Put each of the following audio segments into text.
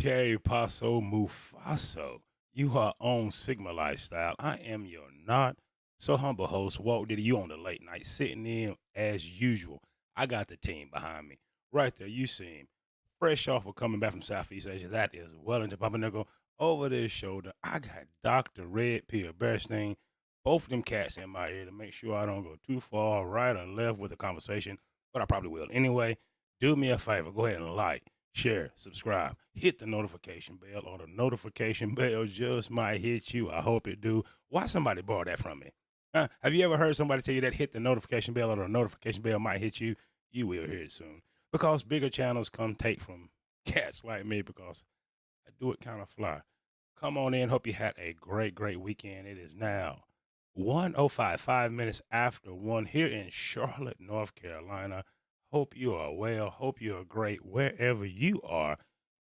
Que paso mufaso. You are on Sigma Lifestyle. I am your not so humble host, Walt Diddy. You on the late night, sitting in as usual. I got the team behind me. Right there, you see him. Fresh off of coming back from Southeast Asia. That is Wellington Pumpernickel. Over this shoulder, I got Dr. Red Pill Bearstein. Both of them cats in my ear to make sure I don't go too far right or left with the conversation, but I probably will. Anyway, do me a favor. Go ahead and share, subscribe, hit the notification bell, or the notification bell just might hit you. I hope it do. Why somebody borrow that from me? Have you ever heard somebody tell you that hit the notification bell or the notification bell might hit you? You will hear it soon. Because bigger channels come take from cats like me because I do it kind of fly. Come on in. Hope you had a great weekend. It is now 1:05, 5 minutes after 1 here in Charlotte, North Carolina. Hope you are well. Hope you are great wherever you are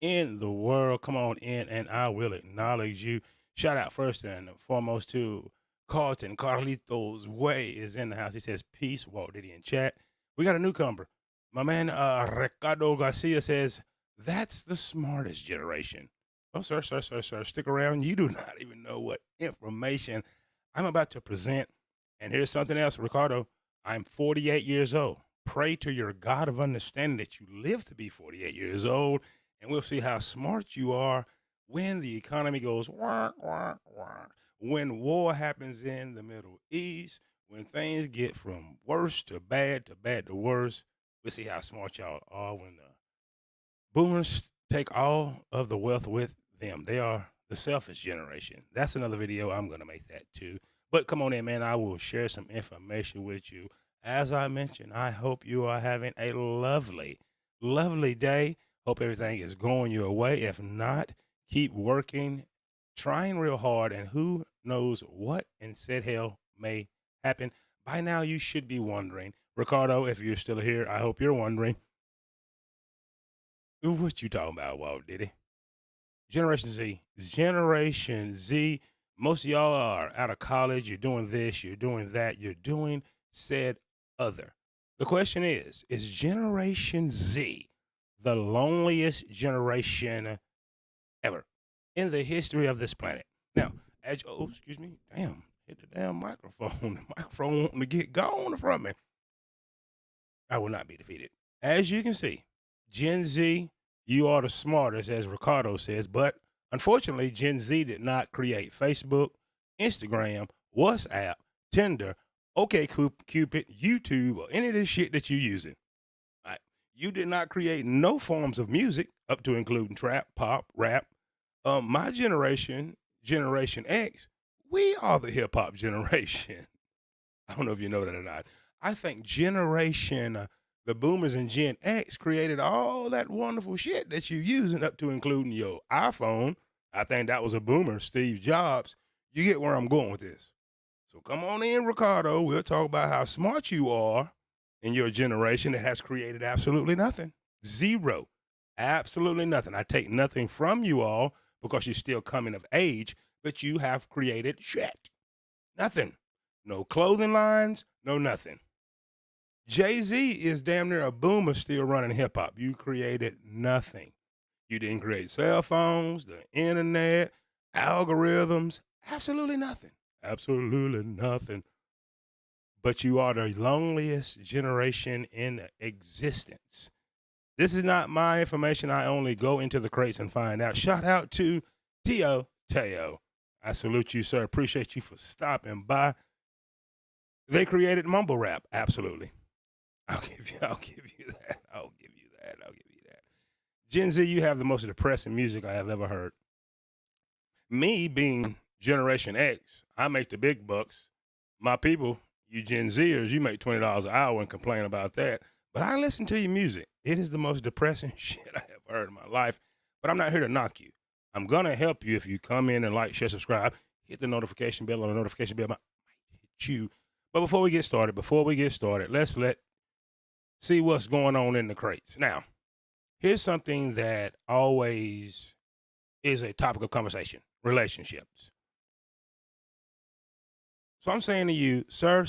in the world. Come on in and I will acknowledge you. Shout out first and foremost to Carlton. Carlitos Way is in the house. He says, peace, Walt Diddy in chat. We got a newcomer. My man Ricardo Garcia says, that's the smartest generation. Oh, sir. Stick around. You do not even know what information I'm about to present. And here's something else, Ricardo. I'm 48 years old. Pray to your God of understanding that you live to be 48 years old, and we'll see how smart you are when the economy goes wah, wah, wah. When war happens in the Middle East, when things get from worse to bad to worse. We'll see how smart y'all are when the boomers take all of the wealth with them. They are the selfish generation. That's another video. I'm going to make that too. But come on in, man. I will share some information with you. As I mentioned, I hope you are having a lovely day. Hope everything is going your way. If not, keep working, trying real hard, and who knows what in said hell may happen. By now, you should be wondering, Ricardo, if you're still here, I hope you're wondering, what you talking about, Walt Diddy? Generation Z. Most of y'all are out of college. You're doing this, you're doing that, you're doing said other. The question is Generation Z the loneliest generation ever in the history of this planet? Now, excuse me, damn, hit the damn microphone. The microphone wanting to get gone from me. I will not be defeated. As you can see, Gen Z, you are the smartest, as Ricardo says, but unfortunately, Gen Z did not create Facebook, Instagram, WhatsApp, Tinder, OkCupid, YouTube, or any of this shit that you're using. All right. You did not create no forms of music, up to including trap, pop, rap. My generation, Generation X, we are the hip hop generation. I don't know if you know that or not. I think the boomers and Gen X created all that wonderful shit that you're using, up to including your iPhone. I think that was a boomer, Steve Jobs. You get where I'm going with this. So come on in, Ricardo. We'll talk about how smart you are in your generation that has created absolutely nothing. Zero. Absolutely nothing. I take nothing from you all because you're still coming of age, but you have created shit. Nothing. No clothing lines, no nothing. Jay-Z is damn near a boomer still running hip hop. You created nothing. You didn't create cell phones, the internet, algorithms, absolutely nothing. Absolutely nothing. But you are the loneliest generation in existence. This is not my information. I only go into the crates and find out. Shout out to Tio Teo. I salute you, sir. Appreciate you for stopping by. They created mumble rap. Absolutely. I'll give you that. Gen Z, you have the most depressing music I have ever heard. Me being Generation X, I make the big bucks. My people, you Gen Zers, you make $20 an hour and complain about that. But I listen to your music. It is the most depressing shit I have heard in my life. But I'm not here to knock you. I'm going to help you if you come in and like, share, subscribe, hit the notification bell, or the notification bell might hit you. But before we get started, let's see what's going on in the crates. Now, here's something that always is a topic of conversation: relationships. So I'm saying to you, sir,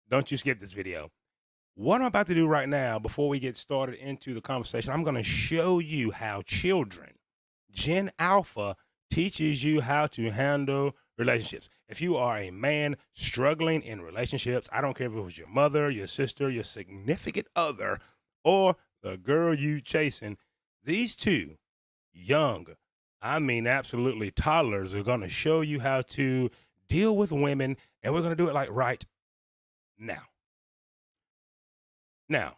don't you skip this video. What I'm about to do right now, before we get started into the conversation, I'm going to show you how children, Gen Alpha, teaches you how to handle relationships. If you are a man struggling in relationships, I don't care if it was your mother, your sister, your significant other, or the girl you chasing, these two young, I mean, absolutely toddlers, are going to show you how to deal with women, and we're going to do it like right now. Now,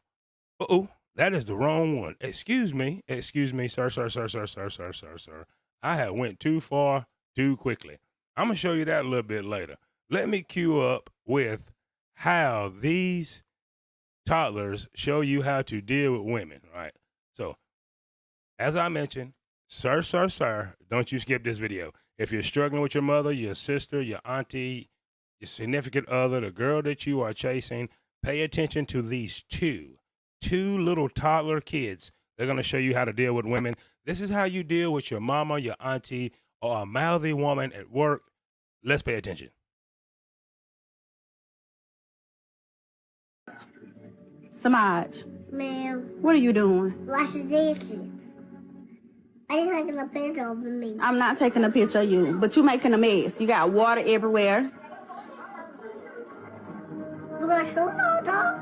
uh-oh, that is the wrong one. Excuse me, sir. I have went too far too quickly. I'm gonna show you that a little bit later. Let me cue up with how these toddlers show you how to deal with women, right? So, as I mentioned, sir, don't you skip this video. If you're struggling with your mother, your sister, your auntie, your significant other, the girl that you are chasing, pay attention to these two little toddler kids. They're going to show you how to deal with women. This is how you deal with your mama, your auntie, or a mouthy woman at work. Let's pay attention. Samaj, Ma'am, what are you doing? wash the dishes. I just taking a picture of me. I'm not taking a picture of you, but you making a mess. You got water everywhere. You got shoes on, though?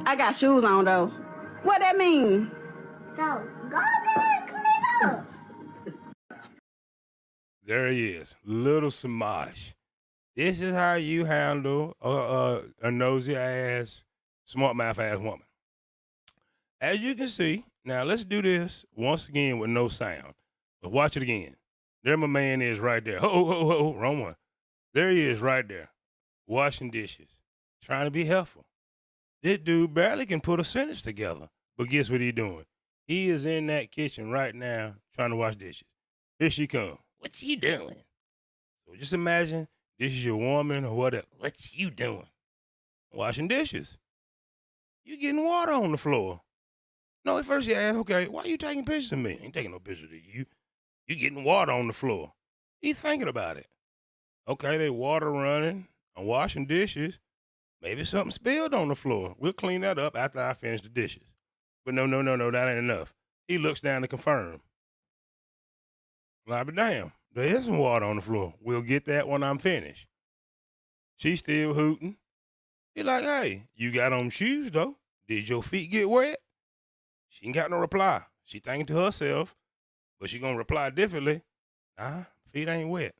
I got shoes on, though. What that mean? So, go ahead and clean up. There he is, little Samaj. This is how you handle a nosy ass, smart mouth ass woman. As you can see, now let's do this once again with no sound. But watch it again. There my man is right there. Ho, wrong one. There he is right there, washing dishes, trying to be helpful. This dude barely can put a sentence together. But guess what he's doing? He is in that kitchen right now trying to wash dishes. Here she come. What you doing? So just imagine this is your woman or whatever. What you doing? Washing dishes. You getting water on the floor. No, at first you ask, okay, why you taking pictures of me? I ain't taking no pictures of you. You getting water on the floor. He's thinking about it. Okay, they water running. I'm washing dishes. Maybe something spilled on the floor. We'll clean that up after I finish the dishes. But no, that ain't enough. He looks down to confirm. I'll be damn. There is some water on the floor. We'll get that when I'm finished. She's still hooting. He's like, hey, you got on shoes, though. Did your feet get wet? She ain't got no reply. She thinking to herself, but she gonna reply differently. Feet ain't wet.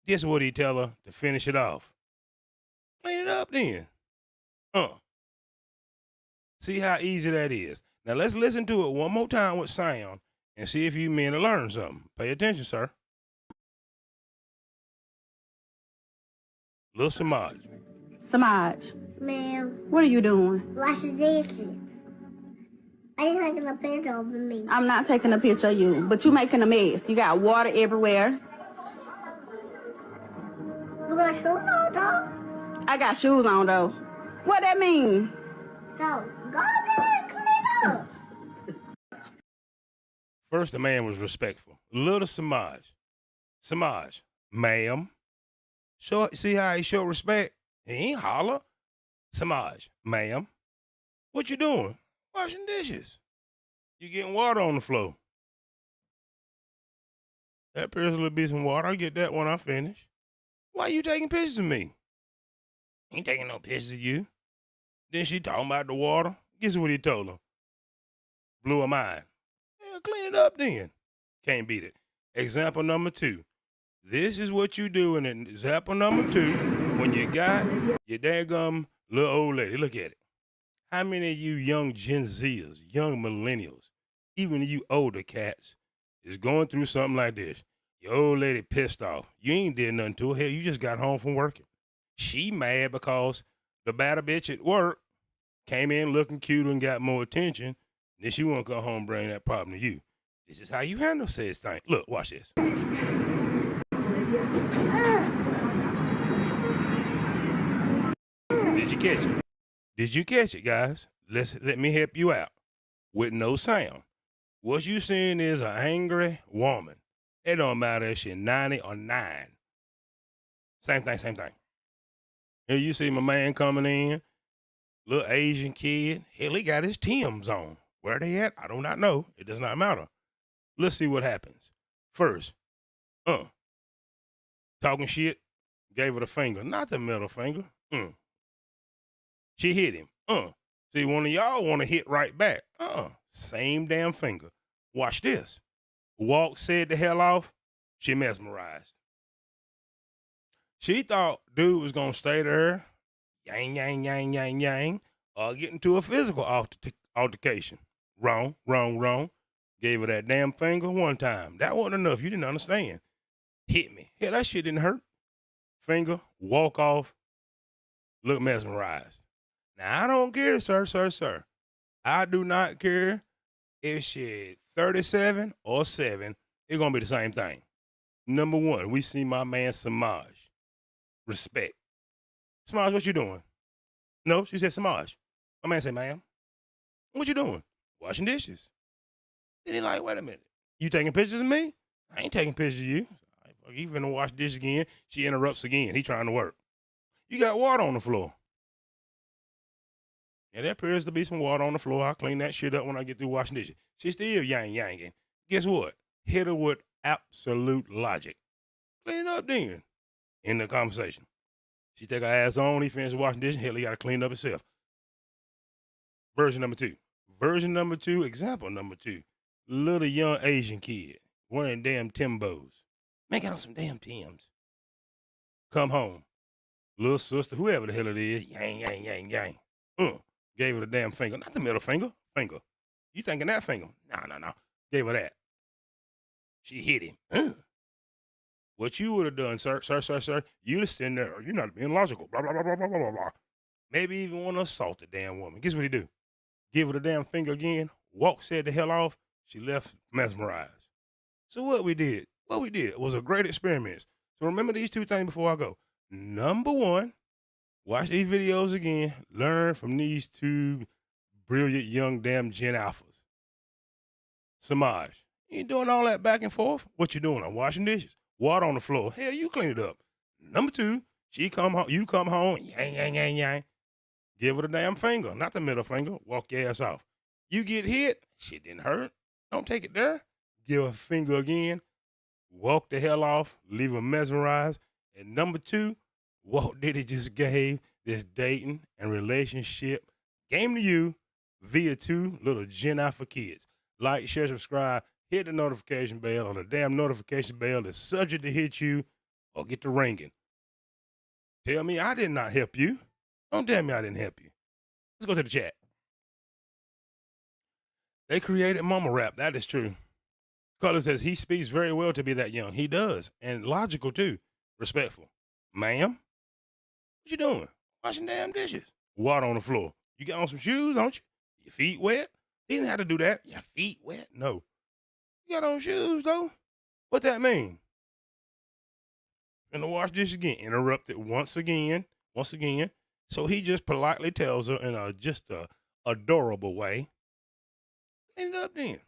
Guess what he tell her to finish it off? Clean it up then. See how easy that is. Now let's listen to it one more time with sound and see if you men will learn something. Pay attention, sir. Little Samaj. Samaj, Ma'am, what are you doing? wash the dishes. I just taking a picture of me. I'm not taking a picture of you, but you making a mess. You got water everywhere. You got shoes on, though? I got shoes on, though. What that mean? So, go ahead and clean up. First, the man was respectful. Little Samaj. Samaj, ma'am. See how he showed respect? He ain't holler. Samaj, ma'am. What you doing? Washing dishes. You getting water on the floor. That appears to be some water. I'll get that when I finish. Why you taking pictures of me? Ain't taking no pictures of you. Then she talking about the water. Guess what he told her? Blew her mind. Yeah, clean it up then. Can't beat it. Example number 2. This is what you do in example number 2 when you got your daggum little old lady. Look at it. How many of you young Gen Zers, young millennials, even you older cats, is going through something like this? Your old lady pissed off. You ain't did nothing to her. Hell, you just got home from working. She mad because the batter bitch at work came in looking cute and got more attention. Then she want to go home and bring that problem to you. This is how you handle said thing. Look, watch this. Did you catch it? Did you catch it, guys? Let me help you out with no sound. What you seeing is an angry woman. It don't matter if she's 90 or 9. Same thing. Here you see my man coming in, Little Asian kid. Hell, he got his Tim's on. Where they at? I do not know. It does not matter. Let's see what happens. First, talking shit, gave her the finger, not the middle finger. She hit him. See, one of y'all want to hit right back. Same damn finger. Watch this. Walk said the hell off. She mesmerized. She thought dude was going to stay to her, yang, yang, yang, yang, yang, or get into a physical altercation. Wrong, wrong, wrong. Gave her that damn finger one time. That wasn't enough. You didn't understand. Hit me. Hell, that shit didn't hurt. Finger, walk off, look mesmerized. Now, I don't care, sir. I do not care if shit 37 or 7. It's going to be the same thing. Number one, we see my man Samaj. Respect. Samaj, what you doing? No, she said Samaj. My man said, ma'am, what you doing? Washing dishes. Then he like, wait a minute. You taking pictures of me? I ain't taking pictures of you. You finna wash dishes again. She interrupts again. He trying to work. You got water on the floor. Yeah, there appears to be some water on the floor. I'll clean that shit up when I get through washing dishes. She still yang-yanging. Guess what? Hit her with absolute logic. Clean it up then. End the conversation. She take her ass on. He finished washing dishes. Hell, he got to clean up himself. Version number 2. Version number 2, example number 2. Little young Asian kid wearing damn Timbos. Man, got on some damn Timbs. Come home. Little sister, whoever the hell it is, yang, yang, yang, yang. Gave her the damn finger. Not the middle finger. Finger. You thinking that finger? No. Gave her that. She hit him. What you would have done, sir, you'd have sitting there, you're not being logical, blah, blah, blah, blah, blah, blah, blah. Maybe even want to assault the damn woman. Guess what he do? Give her the damn finger again, walk, said the hell off, she left mesmerized. So what we did was a great experiment. So remember these 2 things before I go. Number 1, watch these videos again, learn from these 2 brilliant young damn Gen Alphas. Samaj, you ain't doing all that back and forth. What you doing? I'm washing dishes. Water on the floor. Hell, you clean it up. Number 2, she come home, you come home, yang, yang, yang, yang. Give her the damn finger, not the middle finger. Walk your ass off. You get hit, shit didn't hurt. Don't take it there. Give her a finger again. Walk the hell off. Leave her mesmerized. And number 2, Walt Diddy just gave this dating and relationship game to you via 2 little Gen Alpha kids. Like, share, subscribe, hit the notification bell, or the damn notification bell is subject to hit you or get to ringing. Tell me I did not help you. Don't tell me I didn't help you. Let's go to the chat. They created mama rap. That is true. Color says he speaks very well to be that young. He does. And logical, too. Respectful. Ma'am, what you doing? Washing damn dishes. Water on the floor. You got on some shoes, don't you? Your feet wet? He didn't have to do that. Your feet wet? No. You got on shoes, though? What that mean? And to wash dishes again. Interrupted once again. So he just politely tells her in a adorable way. End up then.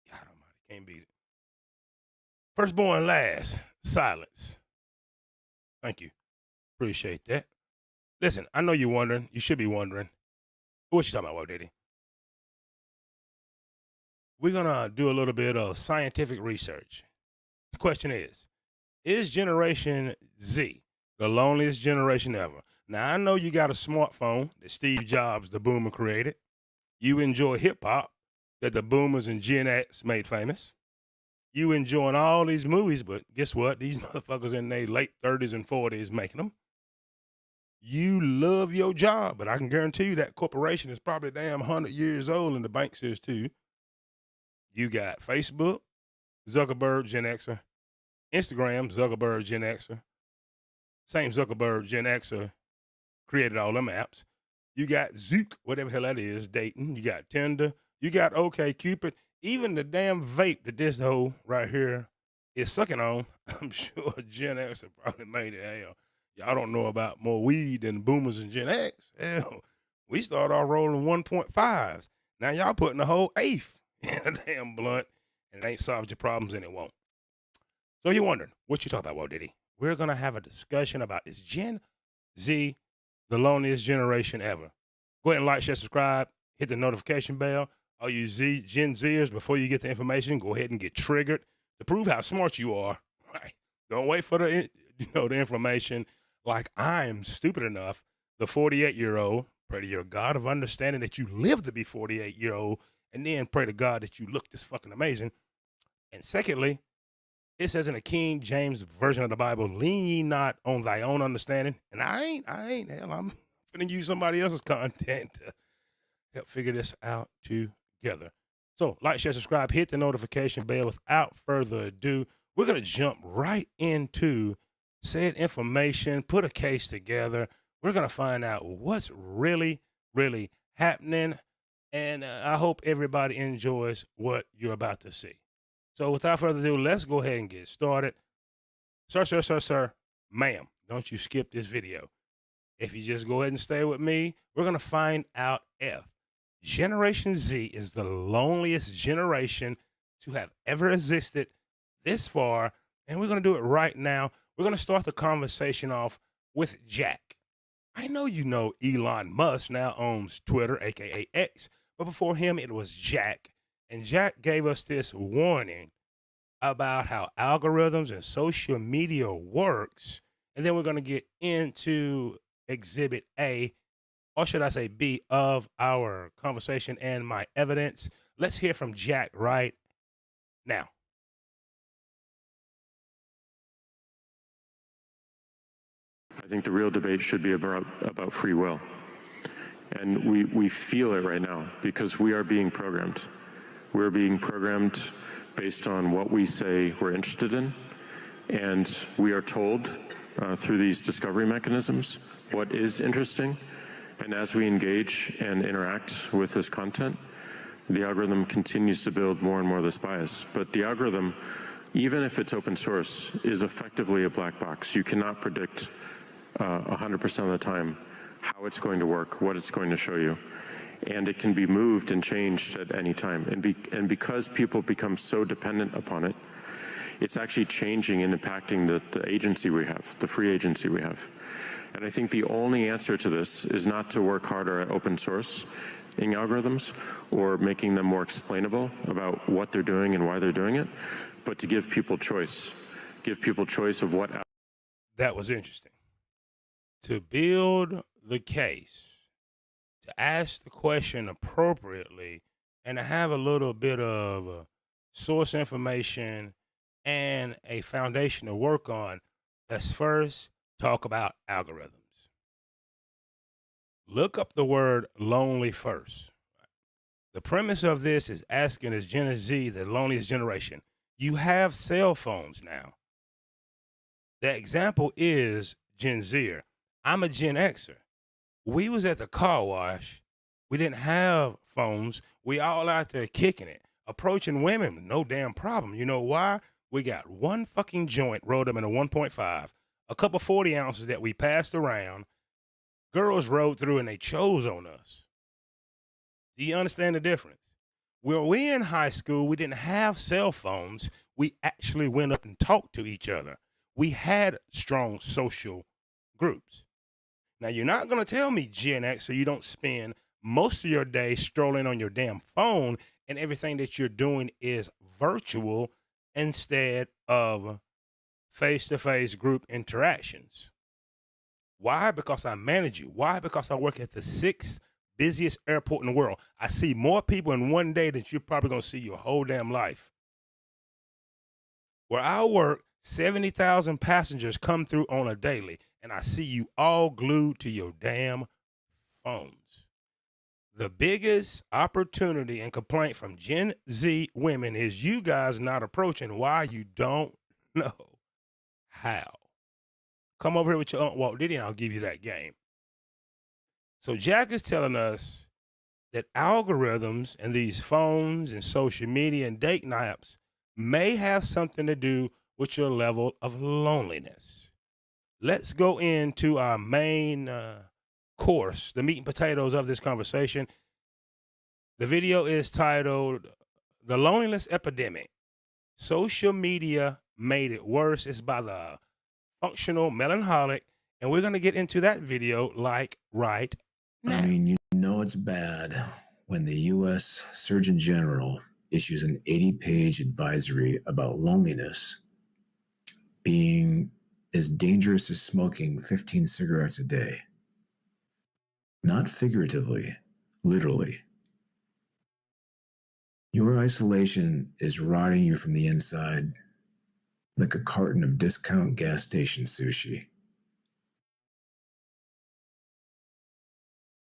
God almighty, can't beat it. Firstborn last. Silence. Thank you. Appreciate that. Listen, I know you're wondering. You should be wondering. What you talking about, Walt Diddy? We're going to do a little bit of scientific research. The question is Generation Z the loneliest generation ever? Now, I know you got a smartphone that Steve Jobs, the boomer, created. You enjoy hip-hop that the boomers and Gen X made famous. You enjoying all these movies, but guess what? These motherfuckers in their late 30s and 40s making them. You love your job, but I can guarantee you that corporation is probably damn 100 years old, and the bank says too. You got Facebook, Zuckerberg, Gen Xer. Instagram, Zuckerberg, Gen Xer. Same Zuckerberg, Gen Xer created all them apps. You got Zook, whatever the hell that is, dating. You got Tinder. You got OkCupid. Even the damn vape that this hoe right here is sucking on, I'm sure Gen X probably made it. Hell, y'all don't know about more weed than boomers and Gen X. Hell, we started off rolling 1.5s. Now y'all putting a whole eighth in a damn blunt, and it ain't solved your problems, and it won't. So you're wondering, what you talking about, Walt Diddy? We're going to have a discussion about, is Gen Z the loneliest generation ever? Go ahead and like, share, subscribe, hit the notification bell. All you Gen Zers, before you get the information, go ahead and get triggered to prove how smart you are. Right? Don't wait for the information. Like I am stupid enough, the 48-year-old, pray to your God of understanding that you live to be 48-year-old, and then pray to God that you look this fucking amazing. And secondly, it says in the King James version of the Bible, lean ye not on thy own understanding. And I ain't, hell, I'm going to use somebody else's content to help figure this out together. So like, share, subscribe, hit the notification bell. Without further ado, we're going to jump right into said information, put a case together. We're going to find out what's really, really happening. And I hope everybody enjoys what you're about to see. So without further ado, let's go ahead and get started. Sir, ma'am, don't you skip this video. If you just go ahead and stay with me, we're going to find out if Generation Z is the loneliest generation to have ever existed this far. And we're going to do it right now. We're going to start the conversation off with Jack. I know you know Elon Musk now owns Twitter, aka X, but before him, it was Jack. And Jack gave us this warning about how algorithms and social media works. And then we're going to get into exhibit A, or should I say B, of our conversation and my evidence. Let's hear from Jack right now. I think the real debate should be about free will. And we feel it right now because we are being programmed. We're being programmed based on what we say we're interested in. And we are told through these discovery mechanisms what is interesting. And as we engage and interact with this content, the algorithm continues to build more and more of this bias. But the algorithm, even if it's open source, is effectively a black box. You cannot predict 100% of the time how it's going to work, what it's going to show you. And it can be moved and changed at any time. And because people become so dependent upon it, it's actually changing and impacting the agency we have, the free agency we have. And I think the only answer to this is not to work harder at open source in algorithms or making them more explainable about what they're doing and why they're doing it, but to give people choice. Give people choice of what. That was interesting. To build the case, to ask the question appropriately, and to have a little bit of source information and a foundation to work on, let's first talk about algorithms. Look up the word lonely first. The premise of this is asking, is Gen Z the loneliest generation? You have cell phones now. The example is Gen Zer. I'm a Gen Xer. We was at the car wash. We didn't have phones. We all out there kicking it, approaching women, no damn problem. You know why? We got one fucking joint rolled up in a 1.5, a couple 40 ounces that we passed around. Girls rode through and they chose on us. Do you understand the difference? When we in high school, we didn't have cell phones. We actually went up and talked to each other. We had strong social groups. Now, you're not going to tell me, Gen X, so you don't spend most of your day strolling on your damn phone and everything that you're doing is virtual instead of face-to-face group interactions. Why? Because I manage you. Why? Because I work at the 6th busiest airport in the world. I see more people in one day than you're probably going to see your whole damn life. Where I work, 70,000 passengers come through on a daily, and I see you all glued to your damn phones. The biggest opportunity and complaint from Gen Z women is you guys not approaching why you don't know how. Come over here with your Aunt Walt Diddy and I'll give you that game. So Jack is telling us that algorithms and these phones and social media and dating apps may have something to do with your level of loneliness. Let's go into our main course, the meat and potatoes of this conversation. The video is titled The Loneliest Epidemic. Social media made it worse. It's by the Functional Melancholic. And we're going to get into that video like right now. I mean, you You know it's bad when the U.S. Surgeon General issues an 80-page advisory about loneliness being as dangerous as smoking 15 cigarettes a day. Not figuratively, literally. Your isolation is rotting you from the inside like a carton of discount gas station sushi.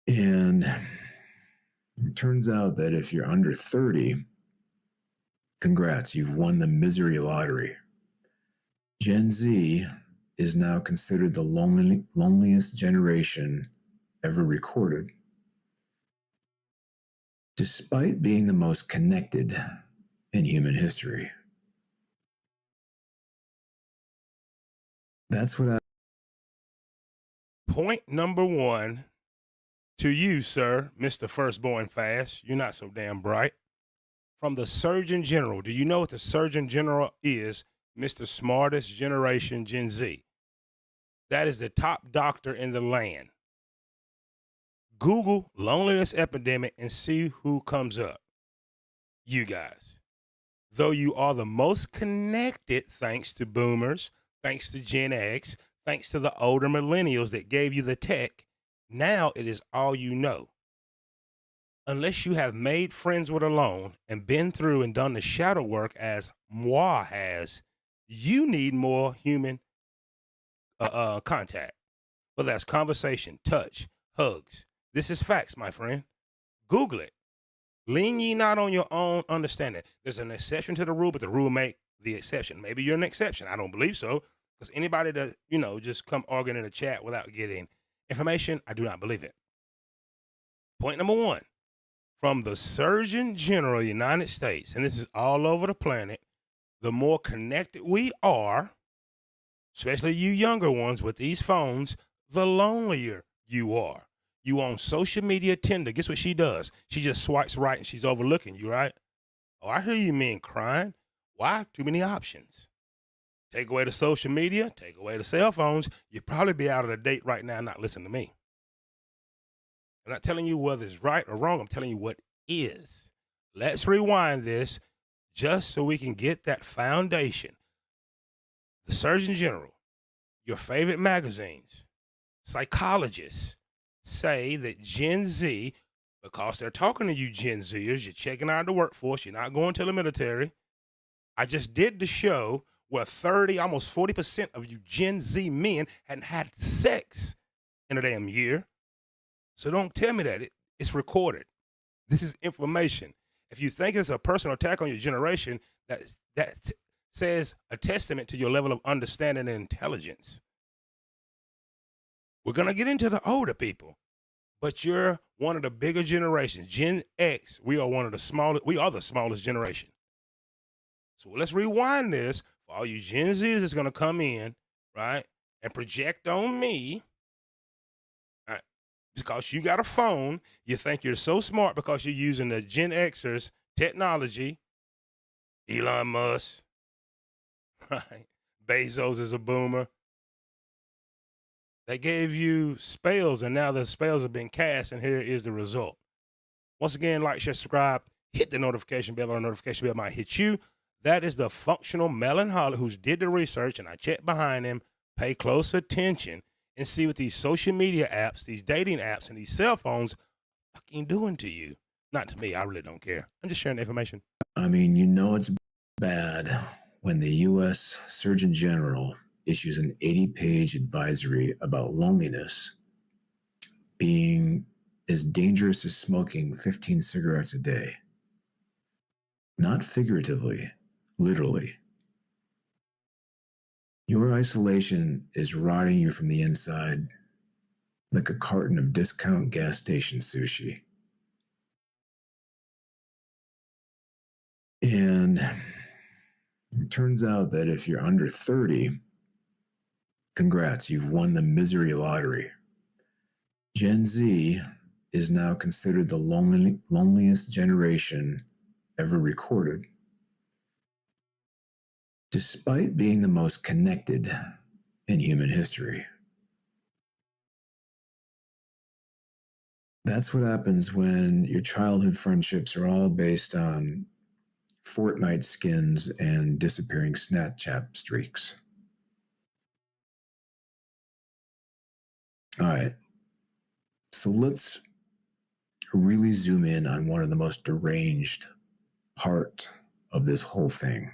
And it turns out that if you're under 30, congrats, you've won the misery lottery. Gen Z is now considered the loneliest generation ever recorded, despite being the most connected in human history. That's what I... Point number one to you, sir, Mr. Firstborn Fast. You're not so damn bright. From the Surgeon General. Do you know what the Surgeon General is, Mr. Smartest Generation Gen Z? That is the top doctor in the land. Google loneliness epidemic and see who comes up. You guys. Though you are the most connected thanks to boomers, thanks to Gen X, thanks to the older millennials that gave you the tech, now it is all you know. Unless you have made friends with alone and been through and done the shadow work as moi has, you need more human contact. Whether that's conversation, touch, hugs. This is facts, my friend. Google it. Lean ye not on your own understanding. There's an exception to the rule, but the rule make the exception. Maybe you're an exception. I don't believe so. Because anybody that, just come arguing in a chat without getting information, I do not believe it. Point number one. From the Surgeon General of the United States, and this is all over the planet, the more connected we are, especially you younger ones with these phones, the lonelier you are. You on social media Tinder. Guess what she does? She just swipes right and she's overlooking you, right? Oh, I hear you men crying. Why? Too many options. Take away the social media, take away the cell phones, you'd probably be out of the date right now and not listening to me. I'm not telling you whether it's right or wrong. I'm telling you what is. Let's rewind this just so we can get that foundation. The Surgeon General, your favorite magazines, psychologists say that Gen Z, because they're talking to you Gen Zers, you're checking out the workforce, you're not going to the military. I just did the show where 30, almost 40% of you Gen Z men hadn't had sex in a damn year. So don't tell me that. It's recorded. This is information. If you think it's a personal attack on your generation, that says a testament to your level of understanding and intelligence. We're going to get into the older people, but you're one of the bigger generations. Gen X, we are the smallest generation. So let's rewind this for all you Gen Zs that's going to come in, right, and project on me. Because you got a phone, you think you're so smart because you're using the Gen Xers technology. Elon Musk, right? Bezos is a boomer. They gave you spells, and now the spells have been cast, and here is the result. Once again, like, share, subscribe, hit the notification bell, or the notification bell might hit you. That is the functional melancholic who's did the research, and I checked behind him. Pay close attention and see what these social media apps, these dating apps, and these cell phones are fucking doing to you. Not to me. I really don't care. I'm just sharing the information. I mean, you know it's bad when the U.S. Surgeon General issues an 80-page advisory about loneliness being as dangerous as smoking 15 cigarettes a day. Not figuratively, literally. Your isolation is rotting you from the inside like a carton of discount gas station sushi. And it turns out that if you're under 30, congrats, you've won the misery lottery. Gen Z is now considered the loneliest generation ever recorded, despite being the most connected in human history. That's what happens when your childhood friendships are all based on Fortnite skins and disappearing Snapchat streaks. All right. So let's really zoom in on one of the most deranged part of this whole thing,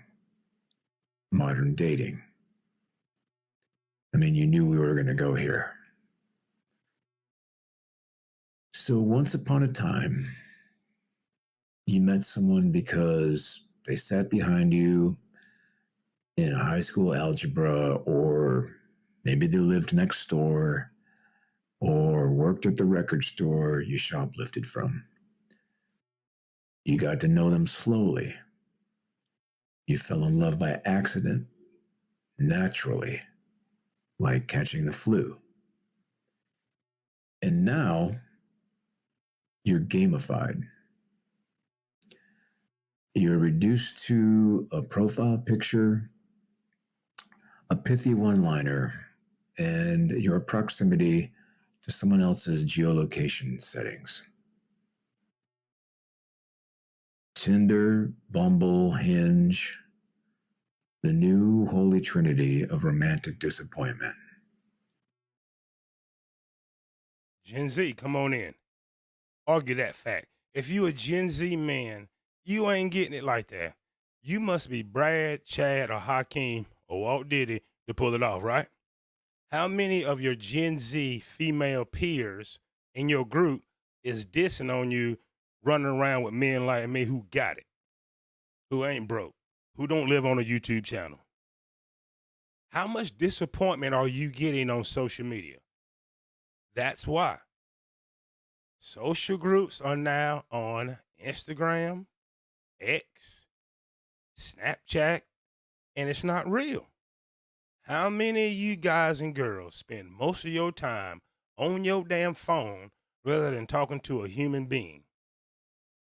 modern dating. I mean, you knew we were going to go here. So once upon a time, you met someone because they sat behind you in high school algebra, or maybe they lived next door, or worked at the record store you shoplifted from. You got to know them slowly. You fell in love by accident, naturally, like catching the flu. And now you're gamified. You're reduced to a profile picture, a pithy one-liner, and your proximity to someone else's geolocation settings. Tinder, Bumble, Hinge, the new holy trinity of romantic disappointment. Gen Z, come on in. Argue that fact. If you a Gen Z man, you ain't getting it like that. You must be Brad, Chad, or Hakeem, or Walt Diddy to pull it off, right? How many of your Gen Z female peers in your group is dissing on you, running around with men like me who got it, who ain't broke, who don't live on a YouTube channel? How much disappointment are you getting on social media? That's why social groups are now on Instagram, X, Snapchat, and it's not real. How many of you guys and girls spend most of your time on your damn phone rather than talking to a human being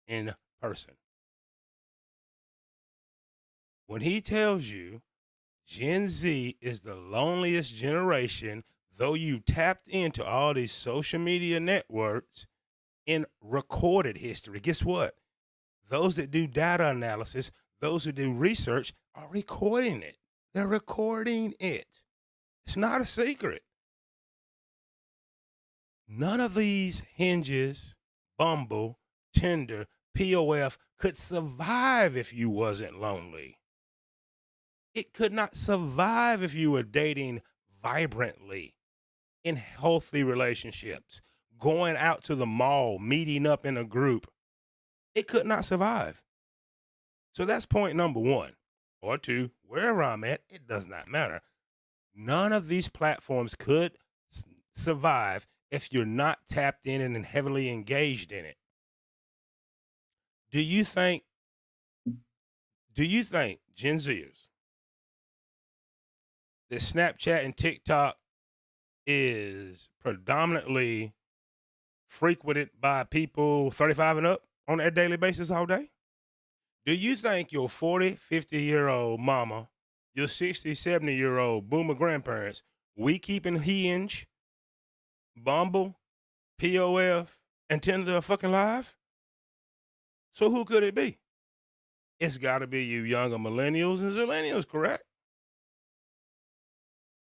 in person? When he tells you Gen Z is the loneliest generation, though you tapped into all these social media networks in recorded history, guess what? Those that do data analysis, those who do research are recording it. They're recording it. It's not a secret. None of these Hinges, Bumble, Tinder, POF could survive if you wasn't lonely. It could not survive if you were dating vibrantly in healthy relationships, going out to the mall, meeting up in a group. It could not survive. So that's point number one or two, wherever I'm at, it does not matter. None of these platforms could survive if you're not tapped in and heavily engaged in it. Do you think Gen Zers that Snapchat and TikTok is predominantly frequented by people 35 and up on a daily basis all day? Do you think your 40, 50-year-old mama, your 60, 70-year-old boomer grandparents, we keeping Hinge, Bumble, POF, and Tinder fucking live? So who could it be? It's got to be you younger millennials and zillennials, correct?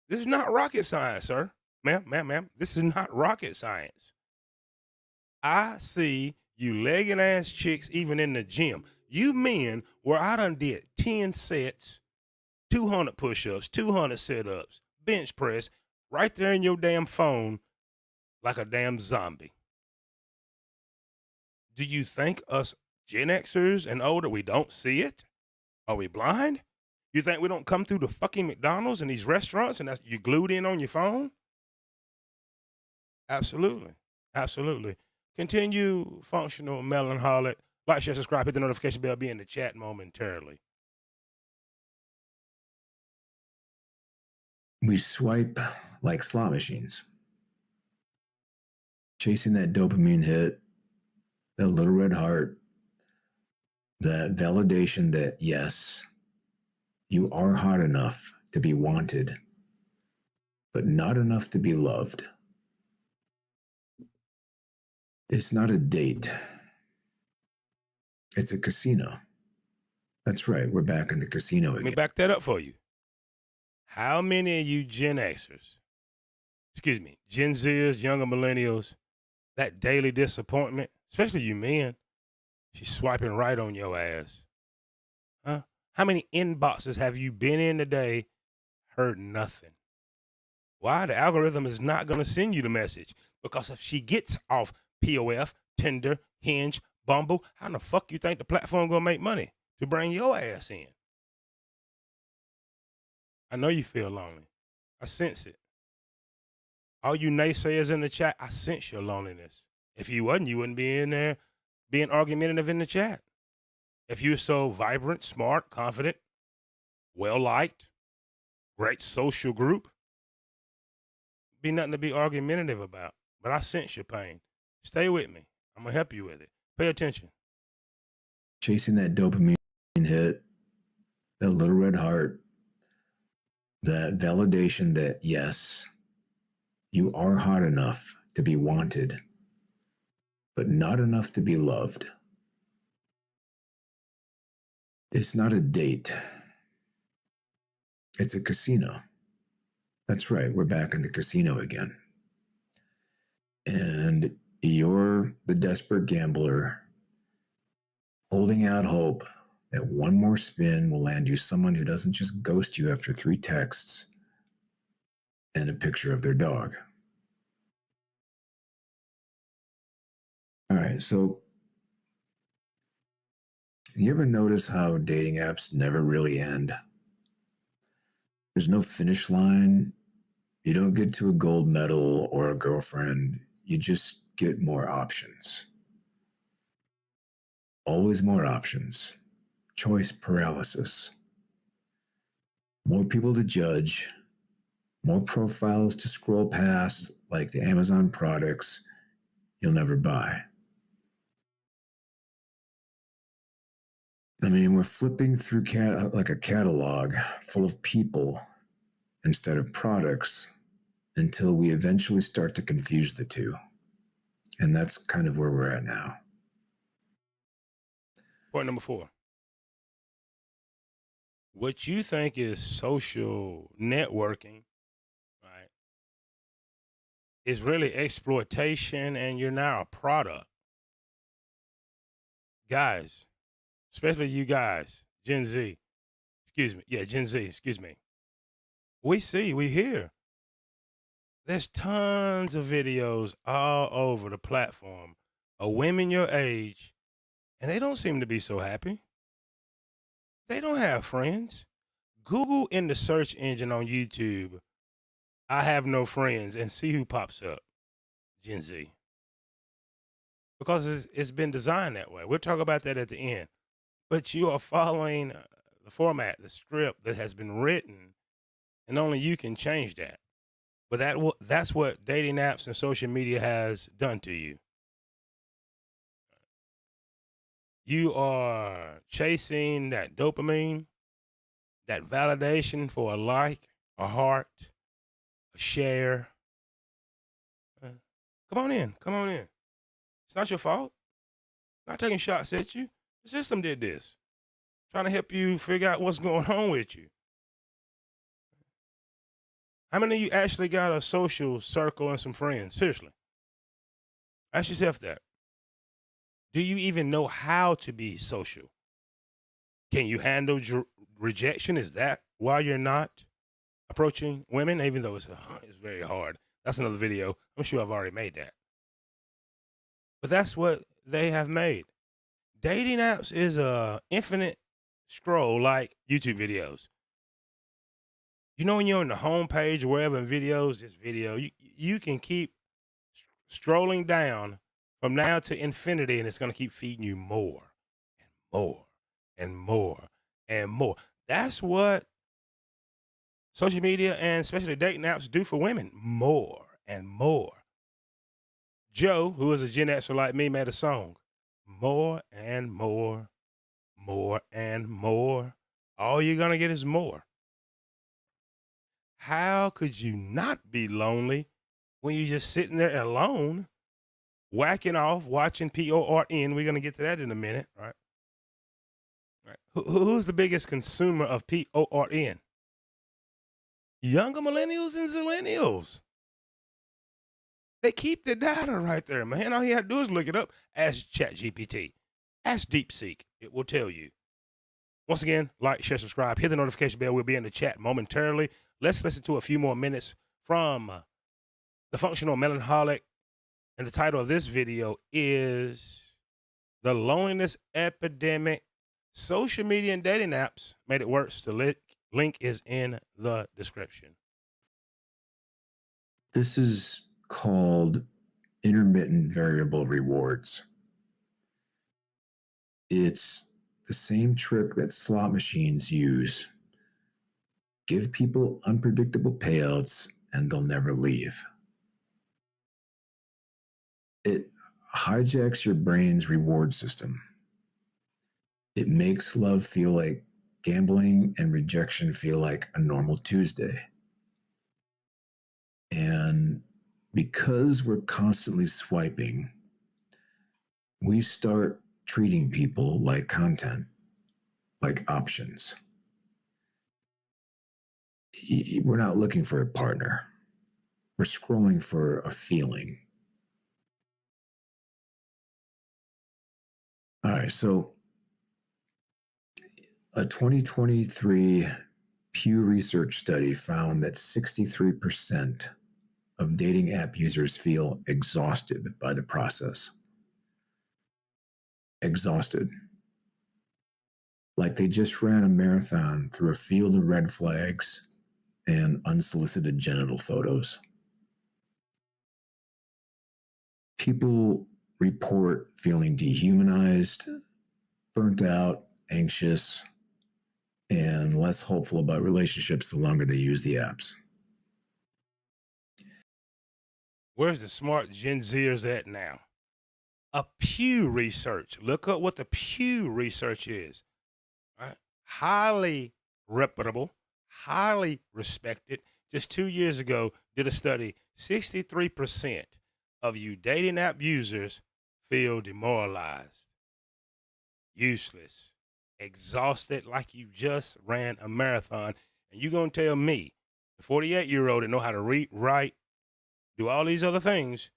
This is not rocket science, sir. Ma'am. This is not rocket science. I see you legging ass chicks even in the gym. You men, where I done did 10 sets, 200 push-ups, 200 sit-ups, bench press, right there in your damn phone like a damn zombie. Do you think us Gen Xers and older, we don't see it? Are we blind? You think we don't come through the fucking McDonald's and these restaurants and that's you glued in on your phone? Absolutely. Absolutely. Continue functional melancholic. Like, share, subscribe, hit the notification bell, be in the chat momentarily. We swipe like slot machines, chasing that dopamine hit, that little red heart, that validation that, yes, you are hot enough to be wanted, but not enough to be loved. It's not a date. It's a casino. That's right. We're back in the casino Let me again. back that up for you. How many of you Gen Xers, Gen Zers, younger millennials, that daily disappointment, especially you men, she's swiping right on your ass? Huh? How many inboxes have you been in today, heard nothing? Why? The algorithm is not going to send you the message. Because if she gets off POF, Tinder, Hinge, Bumble, how in the fuck you think the platform going to make money to bring your ass in? I know you feel lonely. I sense it. All you naysayers in the chat, I sense your loneliness. If you wasn't, you wouldn't be in there being argumentative in the chat. If you're so vibrant, smart, confident, well-liked, great social group, be nothing to be argumentative about. But I sense your pain. Stay with me. I'm going to help you with it. Pay attention. Chasing that dopamine hit, that little red heart, that validation that, yes, you are hot enough to be wanted, but not enough to be loved. It's not a date. It's a casino. That's right. We're back in the casino again. And you're the desperate gambler holding out hope that one more spin will land you someone who doesn't just ghost you after 3 texts and a picture of their dog. All right, so you ever notice how dating apps never really end? There's no finish line. You don't get to a gold medal or a girlfriend. You just get more options. Always more options. Choice paralysis. More people to judge. More profiles to scroll past, like the Amazon products you'll never buy. I mean, we're flipping through like a catalog full of people instead of products until we eventually start to confuse the two. And that's kind of where we're at now. Point number 4. What you think is social networking, right, is really exploitation, and you're now a product. Guys, especially you guys, Gen Z, Gen Z. We hear. There's tons of videos all over the platform of women your age, and they don't seem to be so happy. They don't have friends. Google in the search engine on YouTube, I have no friends, and see who pops up. Gen Z. Because it's been designed that way. We'll talk about that at the end. But you are following the format, the script that has been written, and only you can change that. But that's what dating apps and social media has done to you. You are chasing that dopamine, that validation for a like, a heart, a share. Come on in. It's not your fault. Not taking shots at you. The system did this. Trying to help you figure out what's going on with you. How many of you actually got a social circle and some friends? Seriously. Ask yourself that. Do you even know how to be social? Can you handle rejection? Is that why you're not approaching women, even though it's very hard? That's another video. I'm sure I've already made that. But that's what they have made. Dating apps is a infinite scroll like YouTube videos. You know, when you're on the home page or wherever in videos, this video, you can keep scrolling down from now to infinity, and it's going to keep feeding you more and more and more and more. That's what social media and especially dating apps do for women. More and more. Joe, who is a Gen Xer like me, made a song. More and more, more and more. All you're going to get is more. How could you not be lonely when you're just sitting there alone whacking off, watching PORN. We're going to get to that in a minute, right? Right. Who's the biggest consumer of PORN? Younger millennials and zillennials. They keep the data right there, man. All you have to do is look it up. Ask ChatGPT. Ask DeepSeek. It will tell you. Once again, like, share, subscribe, hit the notification bell. We'll be in the chat momentarily. Let's listen to a few more minutes from The Functional Melancholic. And the title of this video is The Loneliness Epidemic. Social media and dating apps made it worse. The link is in the description. This is called intermittent variable rewards. It's the same trick that slot machines use. Give people unpredictable payouts and they'll never leave. It hijacks your brain's reward system. It makes love feel like gambling and rejection feel like a normal Tuesday. And because we're constantly swiping, we start treating people like content, like options. We're not looking for a partner. We're scrolling for a feeling. All right, so a 2023 Pew Research study found that 63% of dating app users feel exhausted by the process. Exhausted. Like they just ran a marathon through a field of red flags and unsolicited genital photos. People report feeling dehumanized, burnt out, anxious, and less hopeful about relationships the longer they use the apps. Where's the smart Gen Zers at now? A Pew Research. Look up what the Pew Research is. Right? Highly reputable, highly respected. Just 2 years ago, did a study. 63% of you dating app users feel demoralized, useless, exhausted, like you just ran a marathon. And you're going to tell me, the 48-year-old that know how to read, write, do all these other things,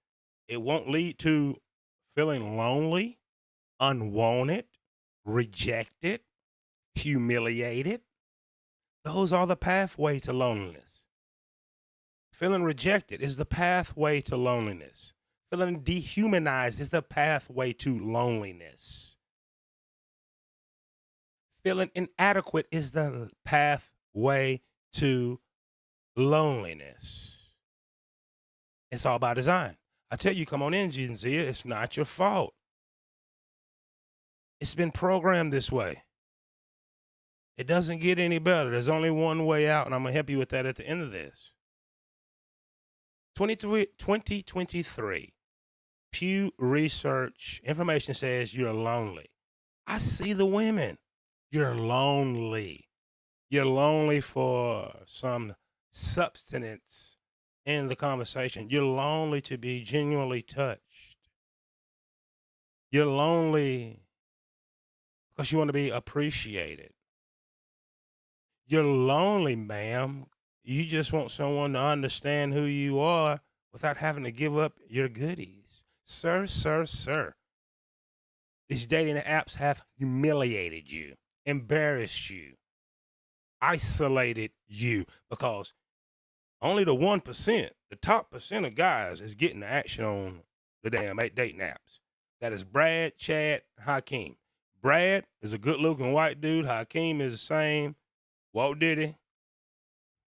it won't lead to feeling lonely, unwanted, rejected, humiliated. Those are the pathway to loneliness. Feeling rejected is the pathway to loneliness. Feeling dehumanized is the pathway to loneliness. Feeling inadequate is the pathway to loneliness. It's all by design. I tell you, come on in, Gen Z, it's not your fault. It's been programmed this way. It doesn't get any better. There's only one way out, and I'm going to help you with that at the end of this. 2023, Pew Research information says you're lonely. I see the women. You're lonely. You're lonely for some substance in the conversation. You're lonely to be genuinely touched. You're lonely because you want to be appreciated. You're lonely, ma'am. You just want someone to understand who you are without having to give up your goodies. Sir, sir, sir. These dating apps have humiliated you, embarrassed you, isolated you, because only the 1%, the top percent of guys is getting the action on the damn dating apps. That is Brad, Chad, Hakeem. Brad is a good-looking white dude. Hakeem is the same. Walt Diddy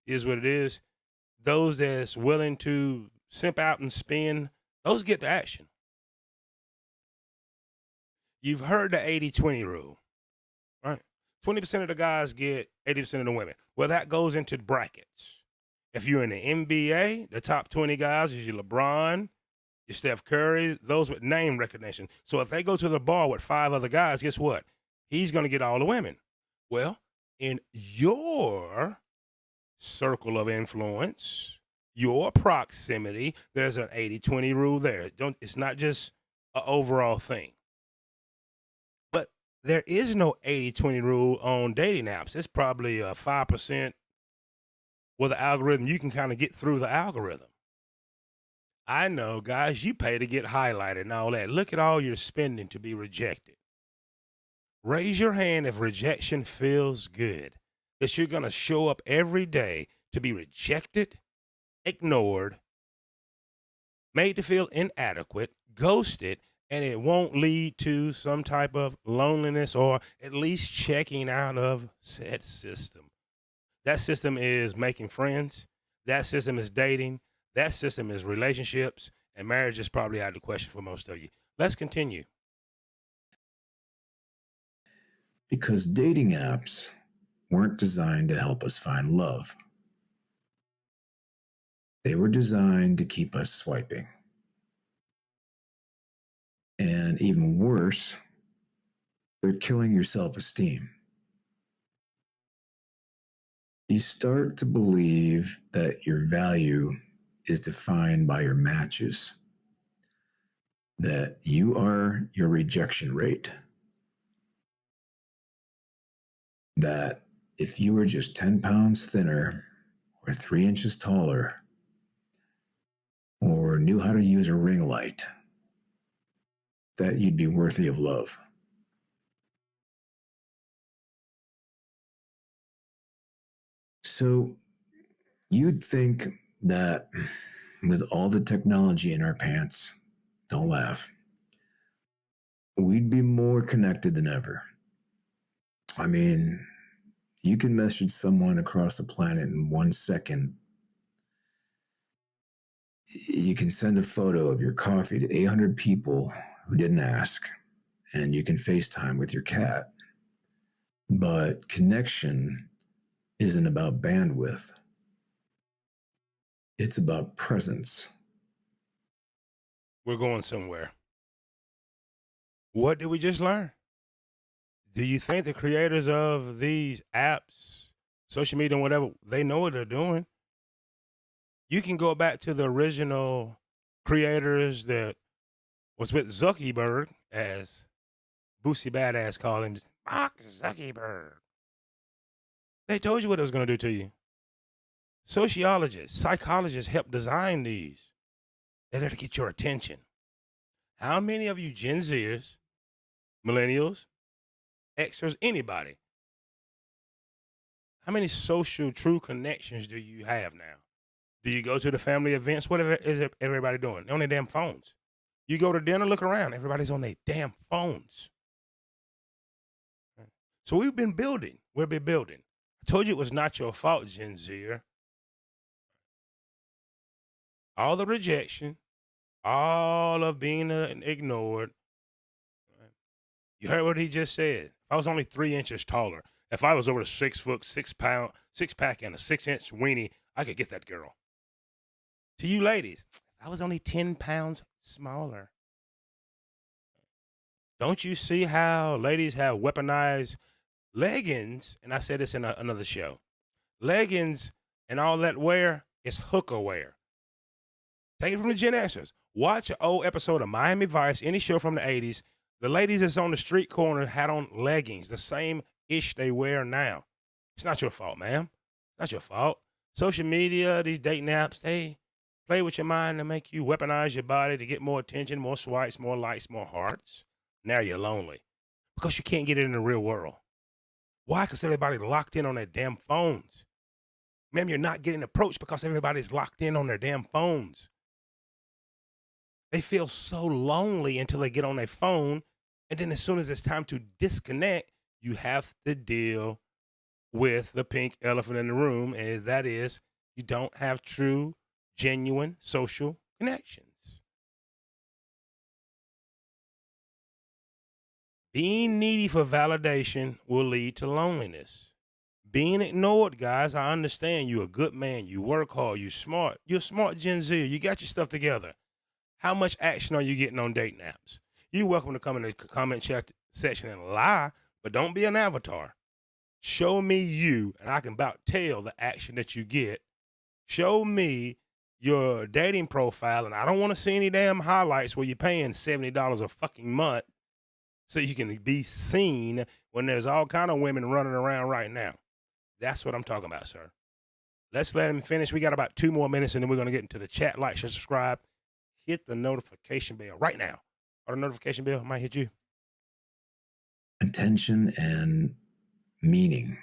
is what it is. Those that's willing to simp out and spin, those get the action. You've heard the 80-20 rule, right? 20% of the guys get 80% of the women. Well, that goes into brackets. If you're in the NBA, the top 20 guys is your LeBron, your Steph Curry, those with name recognition. So if they go to the bar with 5 other guys, guess what? He's going to get all the women. Well, in your circle of influence, your proximity, there's an 80-20 rule there. It's not just an overall thing. But there is no 80-20 rule on dating apps. It's probably a 5% with the algorithm. You can kind of get through the algorithm. I know, guys, you pay to get highlighted and all that. Look at all you're spending to be rejected. Raise your hand if rejection feels good, that you're going to show up every day to be rejected, ignored, made to feel inadequate, ghosted, and it won't lead to some type of loneliness or at least checking out of said system. That system is making friends. That system is dating. That system is relationships. And marriage is probably out of the question for most of you. Let's continue. Because dating apps weren't designed to help us find love. They were designed to keep us swiping. And even worse, they're killing your self-esteem. You start to believe that your value is defined by your matches, that you are your rejection rate, that if you were just 10 pounds thinner or 3 inches taller or knew how to use a ring light, that you'd be worthy of love. So you'd think that with all the technology in our pants, don't laugh, we'd be more connected than ever. I mean, you can message someone across the planet in 1 second. You can send a photo of your coffee to 800 people who didn't ask, and you can FaceTime with your cat. But connection isn't about bandwidth. It's about presence. We're going somewhere. What did we just learn? Do you think the creators of these apps, social media, and whatever, they know what they're doing? You can go back to the original creators that was with Zuckerberg, as Boosie Badass called him, Mark Zuckerberg. They told you what it was going to do to you. Sociologists, psychologists helped design these. They're there to get your attention. How many of you Gen Zers, millennials, Xers, anybody, how many social true connections do you have now? Do you go to the family events? What is everybody doing? They're on their damn phones. You go to dinner, look around. Everybody's on their damn phones. So we've been building. We've been building. I told you it was not your fault, Gen Zer. All the rejection, all of being ignored. You heard what he just said. If I was only 3 inches taller, if I was over 6 foot, 6 pound, 6-pack, and a 6-inch weenie, I could get that girl. To you ladies, I was only 10 pounds smaller. Don't you see how ladies have weaponized leggings? And I said this in another show. Leggings and all that wear is hooker wear. Take it from the Gen Xers. Watch an old episode of Miami Vice, any show from the 80s. The ladies that's on the street corner had on leggings, the same ish they wear now. It's not your fault, ma'am. It's not your fault. Social media, these dating apps, they play with your mind to make you weaponize your body to get more attention, more swipes, more likes, more hearts. Now you're lonely because you can't get it in the real world. Why? Because everybody's locked in on their damn phones. Ma'am, you're not getting approached because everybody's locked in on their damn phones. They feel so lonely until they get on their phone. And then as soon as it's time to disconnect, you have to deal with the pink elephant in the room. And that is, you don't have true, genuine social connections. Being needy for validation will lead to loneliness. Being ignored, guys, I understand you're a good man. You work hard. You're smart. You're a smart Gen Z. You got your stuff together. How much action are you getting on dating apps? You're welcome to come in the comment section and lie, but don't be an avatar. Show me you, and I can about tell the action that you get. Show me your dating profile, and I don't want to see any damn highlights where you're paying $70 a fucking month so you can be seen when there's all kind of women running around right now. That's what I'm talking about, sir. Let's let him finish. We got about 2 more minutes, and then we're going to get into the chat. Like, share, subscribe. Hit the notification bell right now. Or the notification bell might hit you. Attention and meaning.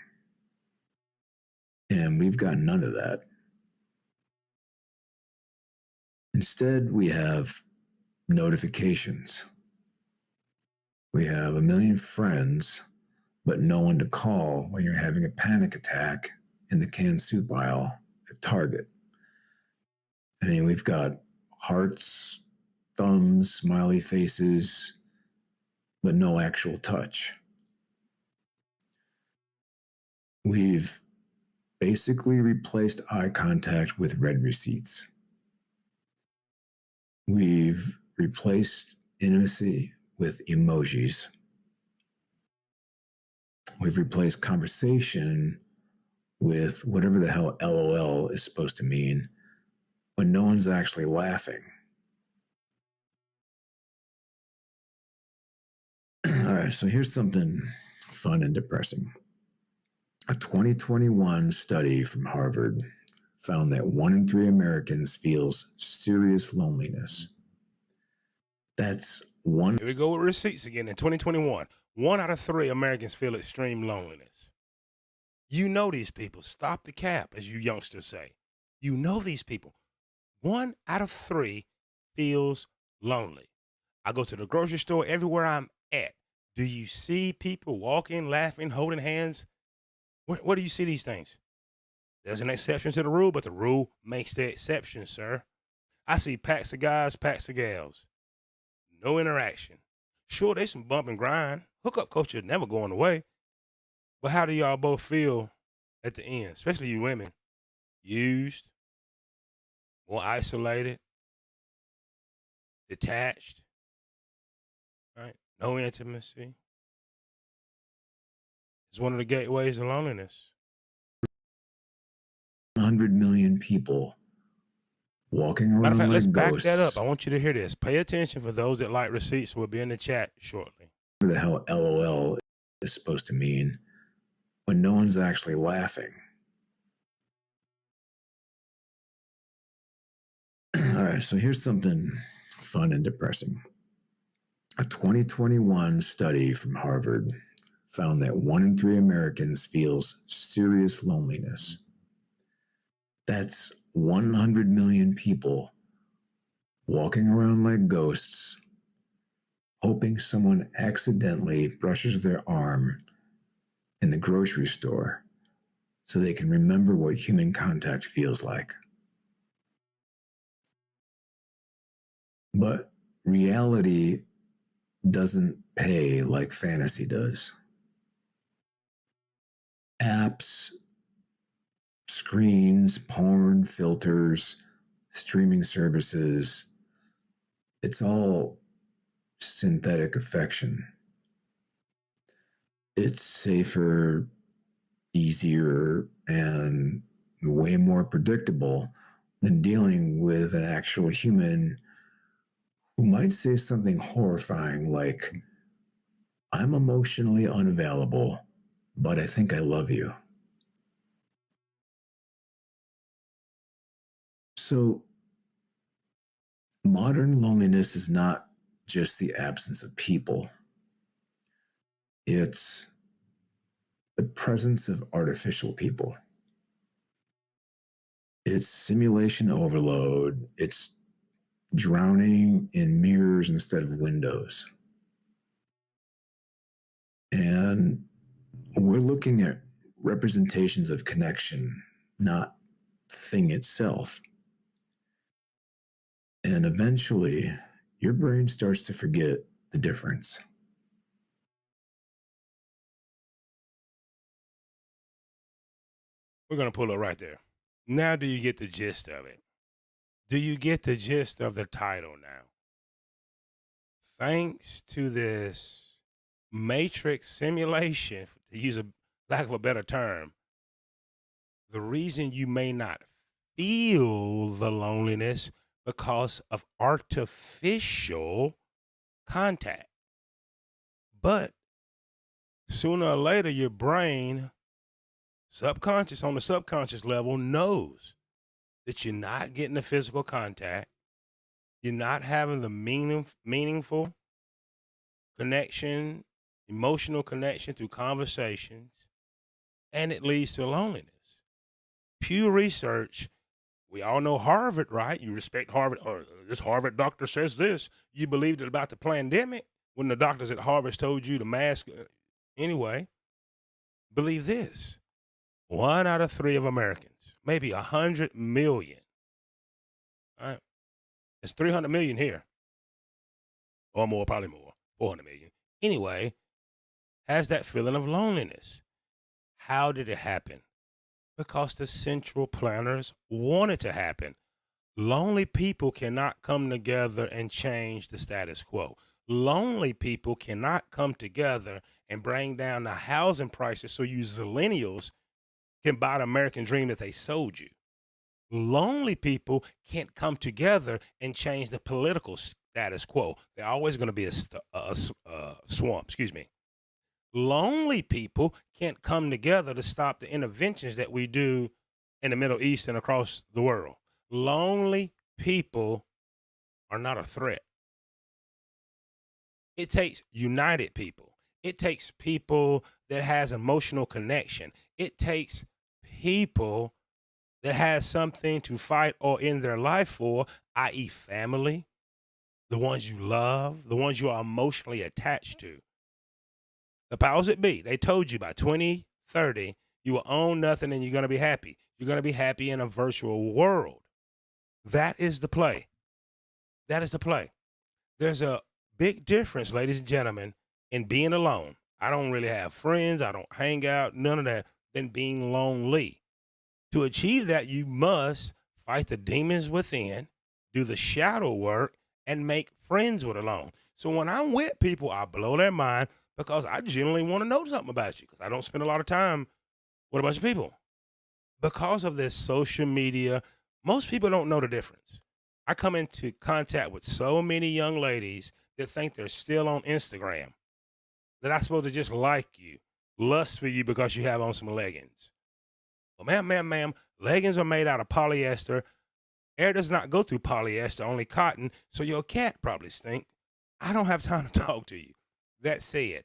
And we've got none of that. Instead, we have notifications. We have a million friends, but no one to call when you're having a panic attack in the canned soup aisle at Target. I mean, we've got hearts, thumbs, smiley faces, but no actual touch. We've basically replaced eye contact with read receipts. We've replaced intimacy with emojis. We've replaced conversation with whatever the hell LOL is supposed to mean when no one's actually laughing. All right, so here's something fun and depressing. A 2021 study from Harvard found that 1 in 3 Americans feels serious loneliness. That's one. Here we go with receipts again in 2021. 1 out of 3 Americans feel extreme loneliness. You know these people. Stop the cap, as you youngsters say. You know these people. 1 out of 3 feels lonely. I go to the grocery store everywhere I'm at. Do you see people walking, laughing, holding hands? Where do you see these things? There's an exception to the rule, but the rule makes the exception, sir. I see packs of guys, packs of gals. No interaction. Sure, there's some bump and grind. Hookup culture never going away. But how do y'all both feel at the end, especially you women? Used, more isolated, detached, right? No intimacy. It's one of the gateways to loneliness. 100 million people walking Matter around of fact, let's like back ghosts. that up. I want you to hear this. Pay attention for those that like receipts. We'll be in the chat shortly. What the hell LOL is supposed to mean when no one's actually laughing. All right, so here's something fun and depressing. A 2021 study from Harvard found that 1 in 3 Americans feels serious loneliness. That's 100 million people walking around like ghosts, hoping someone accidentally brushes their arm in the grocery store so they can remember what human contact feels like. But reality doesn't pay like fantasy does. Apps, screens, porn, filters, streaming services, it's all synthetic affection. It's safer, easier, and way more predictable than dealing with an actual human who might say something horrifying like, "I'm emotionally unavailable, but I think I love you." So, modern loneliness is not just the absence of people. It's the presence of artificial people. It's simulation overload. It's drowning in mirrors instead of windows. And we're looking at representations of connection, not thing itself. And eventually, your brain starts to forget the difference. We're going to pull it right there. Now, do you get the gist of it? Do you get the gist of the title now? Thanks to this matrix simulation, to use a lack of a better term, the reason you may not feel the loneliness because of artificial contact. But sooner or later, your brain, on the subconscious level, knows that you're not getting the physical contact. You're not having the meaningful connection, emotional connection through conversations, and it leads to loneliness. Pew Research, we all know Harvard, right? You respect Harvard. Oh, this Harvard doctor says this. You believed it about the pandemic when the doctors at Harvard told you to mask. Anyway, believe this. 1 out of 3 of Americans, maybe 100 million, right? It's 300 million here, or more, probably more, 400 million. Anyway, has that feeling of loneliness. How did it happen? Because the central planners want it to happen. Lonely people cannot come together and change the status quo. Lonely people cannot come together and bring down the housing prices so you zillennials can buy the American dream that they sold you. Lonely people can't come together and change the political status quo. They're always going to be a swamp. Excuse me. Lonely people can't come together to stop the interventions that we do in the Middle East and across the world. Lonely people are not a threat. It takes united people. It takes people that has emotional connection. It takes people that has something to fight or in their life for, i.e. family, the ones you love, the ones you are emotionally attached to. The powers that be, they told you by 2030, you will own nothing and you're going to be happy. You're going to be happy in a virtual world. That is the play. That is the play. There's a big difference, ladies and gentlemen, in being alone. I don't really have friends. I don't hang out, none of that, than being lonely. To achieve that, you must fight the demons within, do the shadow work, and make friends with alone. So when I'm with people, I blow their mind because I genuinely want to know something about you because I don't spend a lot of time with a bunch of people. Because of this social media, most people don't know the difference. I come into contact with so many young ladies that think they're still on Instagram, that I'm supposed to just like you, lust for you because you have on some leggings. Well, ma'am, leggings are made out of polyester. Air does not go through polyester, only cotton, so your cat probably stink. I don't have time to talk to you. That said,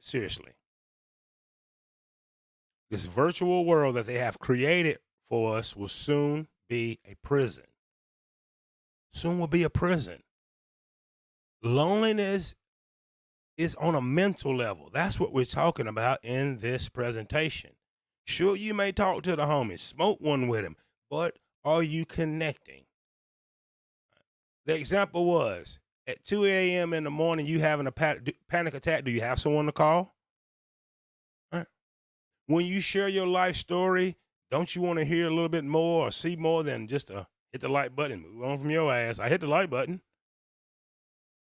seriously. This virtual world that they have created for us will soon be a prison. Soon will be a prison. Loneliness is on a mental level. That's what we're talking about in this presentation. Sure, you may talk to the homies, smoke one with him, but are you connecting? The example was at 2 a.m. in the morning, you having a panic attack. Do you have someone to call? Right. When you share your life story, don't you want to hear a little bit more or see more than just a hit the like button, move on from your ass? I hit the like button.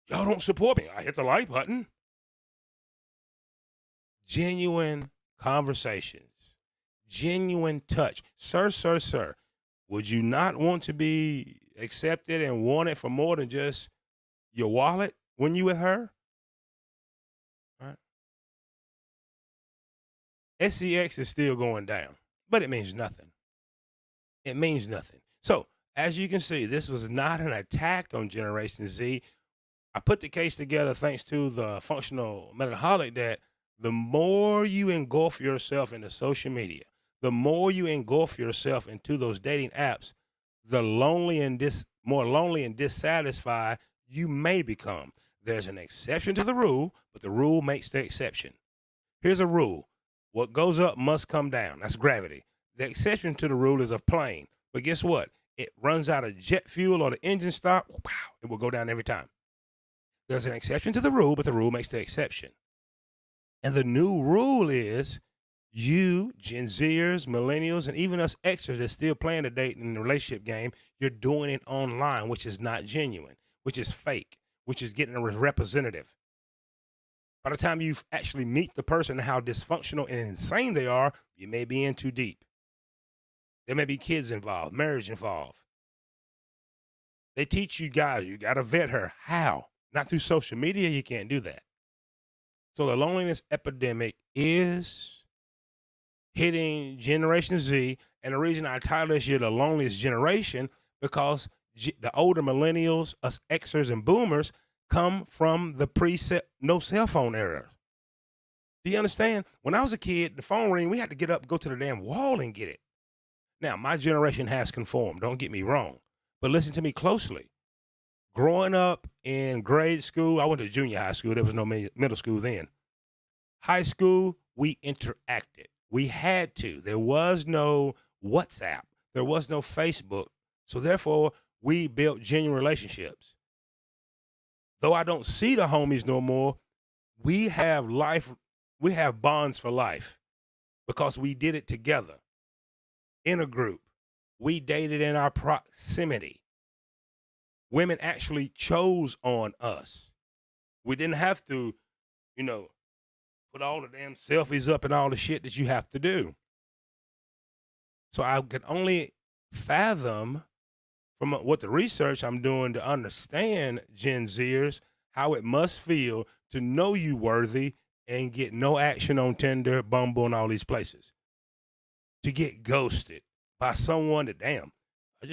Y'all don't support me. I hit the like button. Genuine conversations, genuine touch. Sir, would you not want to be accepted and wanted for more than just your wallet when you with her? All right. SEX is still going down, but it means nothing. It means nothing. So, as you can see, this was not an attack on Generation Z. I put the case together thanks to the functional metaholic that the more you engulf yourself into social media, the more you engulf yourself into those dating apps, the more lonely and dissatisfied you may become. There's an exception to the rule, but the rule makes the exception. Here's a rule. What goes up must come down. That's gravity. The exception to the rule is a plane. But guess what? It runs out of jet fuel or the engine stop, it will go down every time. There's an exception to the rule, but the rule makes the exception. And the new rule is you, Gen Zers, millennials, and even us Xers that's still playing the date in the relationship game, you're doing it online, which is not genuine, which is fake, which is getting a representative. By the time you actually meet the person and how dysfunctional and insane they are, you may be in too deep. There may be kids involved, marriage involved. They teach you guys, you got to vet her. How? Not through social media. You can't do that. So the loneliness epidemic is hitting Generation Z. And the reason I title this year the loneliest generation, because the older millennials, us Xers and boomers, come from the no cell phone era. Do you understand? When I was a kid, the phone ring, we had to get up, go to the damn wall and get it. Now, my generation has conformed. Don't get me wrong. But listen to me closely. Growing up in grade school, I went to junior high school. There was no middle school then. High school, we interacted. We had to. There was no WhatsApp. There was no Facebook. So therefore, we built genuine relationships. Though I don't see the homies no more, we have bonds for life because we did it together in a group. We dated in our proximity. Women actually chose on us. We didn't have to, put all the damn selfies up and all the shit that you have to do. So I can only fathom from what the research I'm doing to understand Gen Zers, how it must feel to know you worthy and get no action on Tinder, Bumble, and all these places. To get ghosted by someone that, damn,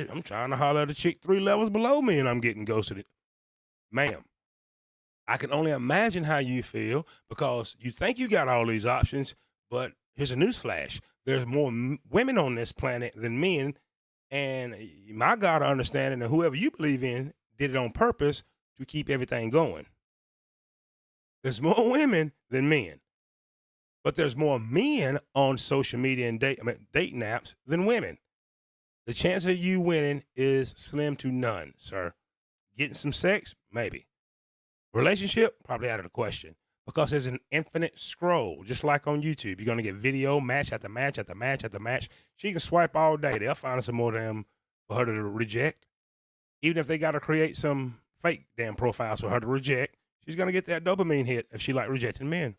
I'm trying to holler at a chick 3 levels below me and I'm getting ghosted. Ma'am, I can only imagine how you feel because you think you got all these options, but here's a newsflash. There's more women on this planet than men, and my God understanding and whoever you believe in did it on purpose to keep everything going. There's more women than men, but there's more men on social media and dating apps than women. The chance of you winning is slim to none, sir. Getting some sex? Maybe. Relationship? Probably out of the question because there's an infinite scroll, just like on YouTube. You're going to get video, match after match after match after match. She can swipe all day. They'll find some more damn for her to reject. Even if they got to create some fake damn profiles for her to reject, she's going to get that dopamine hit if she like rejecting men.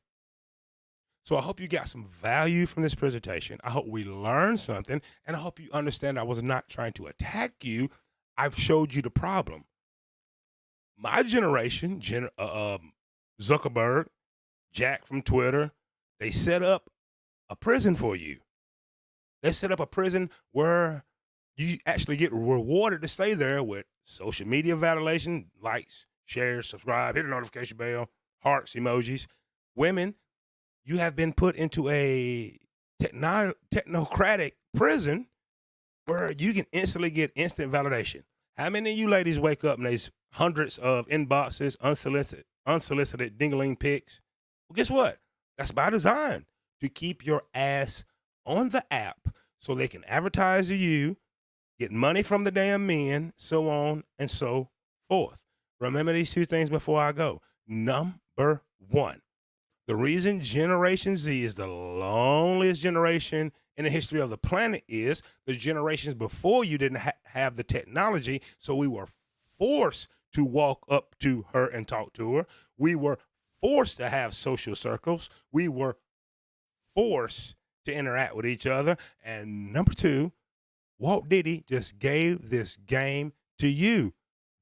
So I hope you got some value from this presentation. I hope we learned something, and I hope you understand I was not trying to attack you. I've showed you the problem. My generation, Zuckerberg, Jack from Twitter, they set up a prison for you. They set up a prison where you actually get rewarded to stay there with social media validation, likes, shares, subscribe, hit the notification bell, hearts, emojis. Women, you have been put into a technocratic prison where you can instantly get instant validation. How many of you ladies wake up and there's hundreds of inboxes, unsolicited dingling pics? Well, guess what? That's by design to keep your ass on the app so they can advertise to you, get money from the damn men, so on and so forth. Remember these 2 things before I go. Number 1. The reason Generation Z is the loneliest generation in the history of the planet is the generations before you didn't have the technology, so we were forced to walk up to her and talk to her. We were forced to have social circles. We were forced to interact with each other. And number 2, Walt Diddy just gave this game to you.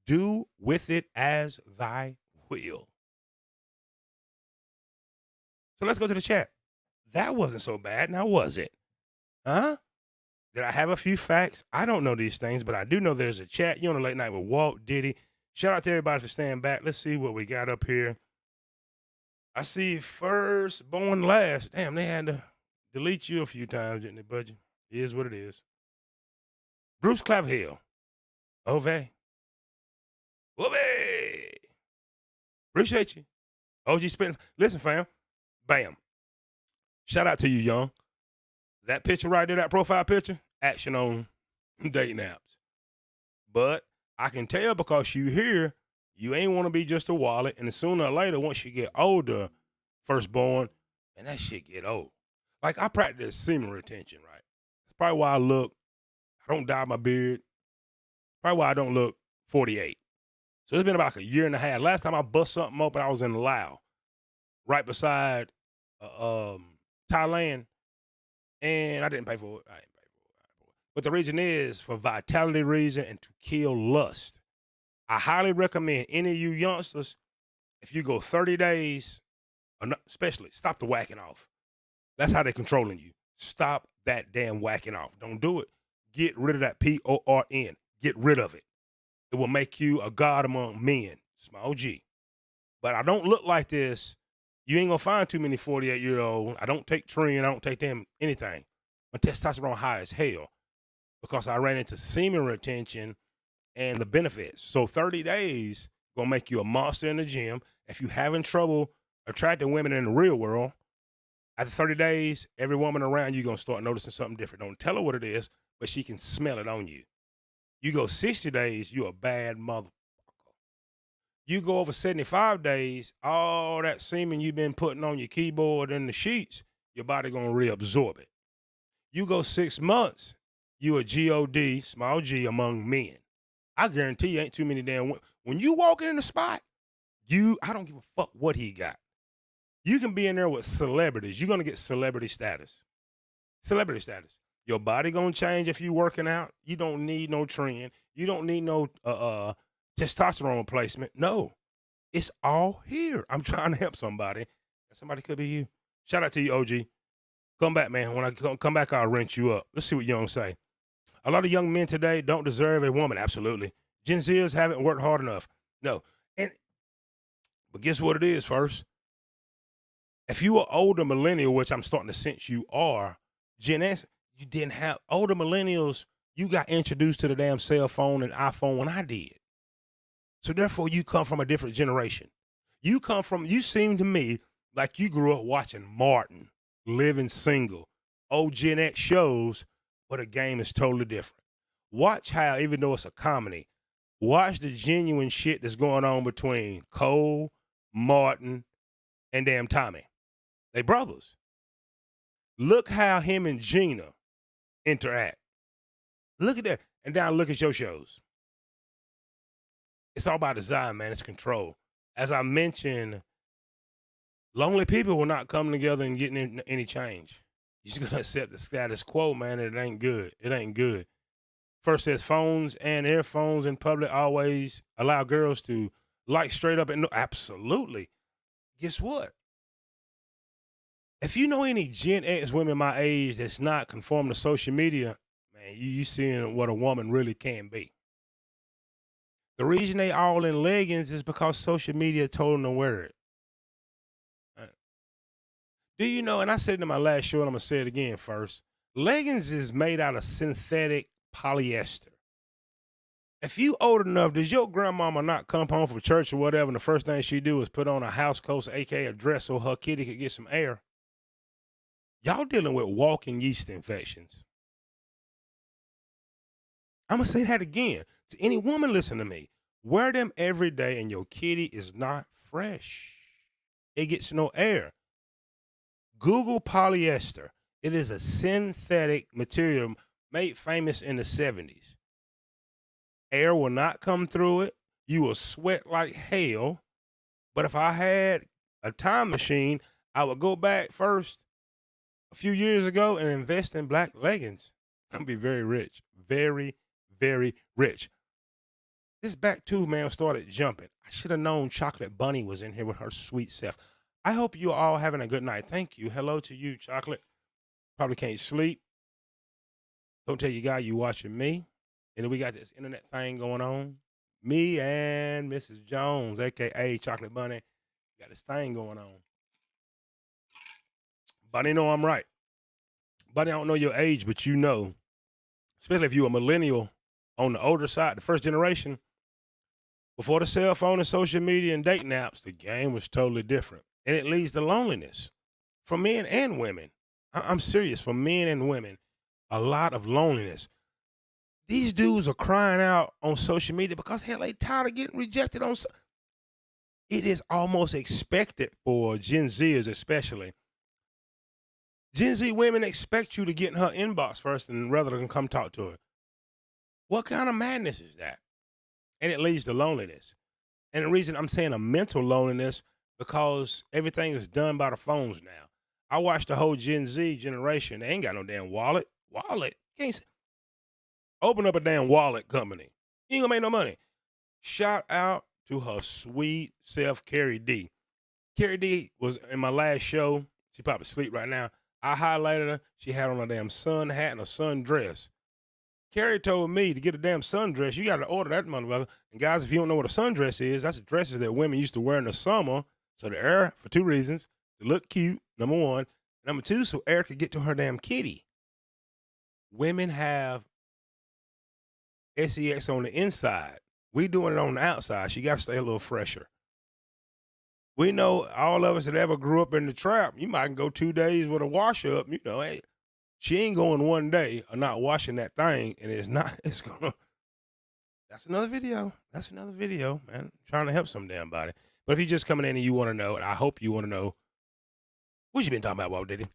Do with it as thy will. So let's go to the chat. That wasn't so bad, now was it? Huh? Did I have a few facts? I don't know these things, but I do know there's a chat. You're on a late night with Walt Diddy. Shout out to everybody for staying back. Let's see what we got up here. I see first, born last. Damn, they had to delete you a few times, didn't they, Budgie? It is what it is. Bruce Claverhill. Ove. Whoopee. Appreciate you. OG Spin. Listen, fam. Bam. Shout out to you, young. That picture right there, that profile picture, action on dating apps. But I can tell because you here, you ain't want to be just a wallet. And sooner or later, once you get older, firstborn, and that shit get old. Like I practice semen retention, right? That's probably why I don't dye my beard. Probably why I don't look 48. So it's been about like a year and a half. Last time I bust something open, I was in Laos, right beside Thailand. And I didn't pay for it. But the reason is for vitality reason and to kill lust. I highly recommend any of you youngsters, if you go 30 days, especially stop the whacking off. That's how they're controlling you. Stop that damn whacking off. Don't do it. Get rid of that PORN. Get rid of it. It will make you a god among men. Small G. But I don't look like this. You ain't gonna find too many 48-year-old. I don't take Trin. I don't take them anything. My testosterone high as hell because I ran into semen retention and the benefits. So 30 days gonna make you a monster in the gym. If you having trouble attracting women in the real world, after 30 days, every woman around you gonna start noticing something different. Don't tell her what it is, but she can smell it on you. You go 60 days, you a bad motherfucker. You go over 75 days, all that semen you've been putting on your keyboard and the sheets, your body gonna reabsorb it. You go 6 months, you a God, small G, among men. I guarantee you ain't too many damn women. When you walking in the spot, I don't give a fuck what he got. You can be in there with celebrities. You're gonna get celebrity status. Celebrity status. Your body gonna change if you working out. You don't need no trend. You don't need no testosterone replacement. No, it's all here. I'm trying to help somebody. Somebody could be you. Shout out to you, OG. Come back, man. When I come back, I'll rent you up. Let's see what Young say. A lot of young men today don't deserve a woman. Absolutely. Gen Zers haven't worked hard enough. No. But guess what it is first? If you are older millennial, which I'm starting to sense you are, Gen X, you didn't have older millennials. You got introduced to the damn cell phone and iPhone when I did. So therefore, you come from a different generation. You seem to me like you grew up watching Martin, Living Single, old Gen X shows, but the game is totally different. Watch how, even though it's a comedy, watch the genuine shit that's going on between Cole, Martin, and damn Tommy. They brothers. Look how him and Gina interact. Look at that. And now look at your shows. It's all about design, man. It's control. As I mentioned, lonely people will not come together and get any change. You're just gonna accept the status quo, man. And it ain't good. It ain't good. First says phones and earphones in public always allow girls to like straight up and no. Absolutely. Guess what? If you know any Gen X women my age that's not conforming to social media, man, you seeing what a woman really can be. The reason they all in leggings is because social media told them to wear it. Do you know, and I said it in my last show, and I'm going to say it again first, leggings is made out of synthetic polyester. If you old enough, does your grandmama not come home from church or whatever, and the first thing she do is put on a house coat, aka a dress, so her kitty could get some air? Y'all dealing with walking yeast infections. I'm going to say that again. To any woman listen to me, wear them every day and your kitty is not fresh. It gets no air. Google polyester. It is a synthetic material made famous in the 70s. Air will not come through it. You will sweat like hell. But if I had a time machine, I would go back first a few years ago and invest in black leggings. I'd be very rich. Very, very rich. This back tooth, man, started jumping. I should have known Chocolate Bunny was in here with her sweet self. I hope you all having a good night. Thank you. Hello to you, Chocolate. Probably can't sleep. Don't tell your guy you watching me. And then we got this internet thing going on. Me and Mrs. Jones, a.k.a. Chocolate Bunny, got this thing going on. Bunny know I'm right. Bunny, I don't know your age, but you know, especially if you're a millennial on the older side, the first generation, before the cell phone and social media and dating apps, the game was totally different. And it leads to loneliness for men and women. I'm serious, for men and women, a lot of loneliness. These dudes are crying out on social media because, hell, they tired of getting rejected on. It is almost expected for Gen Zers especially. Gen Z women expect you to get in her inbox first and rather than come talk to her. What kind of madness is that? And it leads to loneliness. And the reason I'm saying a mental loneliness, because everything is done by the phones now. I watched the whole Gen Z generation. They ain't got no damn wallet. Wallet? Can't Open up a damn wallet company. You ain't gonna make no money. Shout out to her sweet self, Carrie D. Carrie D was in my last show. She probably asleep right now. I highlighted her. She had on a damn sun hat and a sun dress. Carrie told me to get a damn sundress, you got to order that motherfucker. And guys, if you don't know what a sundress is, that's the dresses that women used to wear in the summer. So the air, for two reasons, to look cute, number one. Number two, so air could get to her damn kitty. Women have sex on the inside. We doing it on the outside. She got to stay a little fresher. We know all of us that ever grew up in the trap, you might go 2 days with a wash up, you know, hey, she ain't going 1 day of not washing that thing, and it's gonna, that's another video. That's another video, man. I'm trying to help some damn body. But if you're just coming in and you want to know, and I hope you want to know, what you been talking about, Walt Diddy?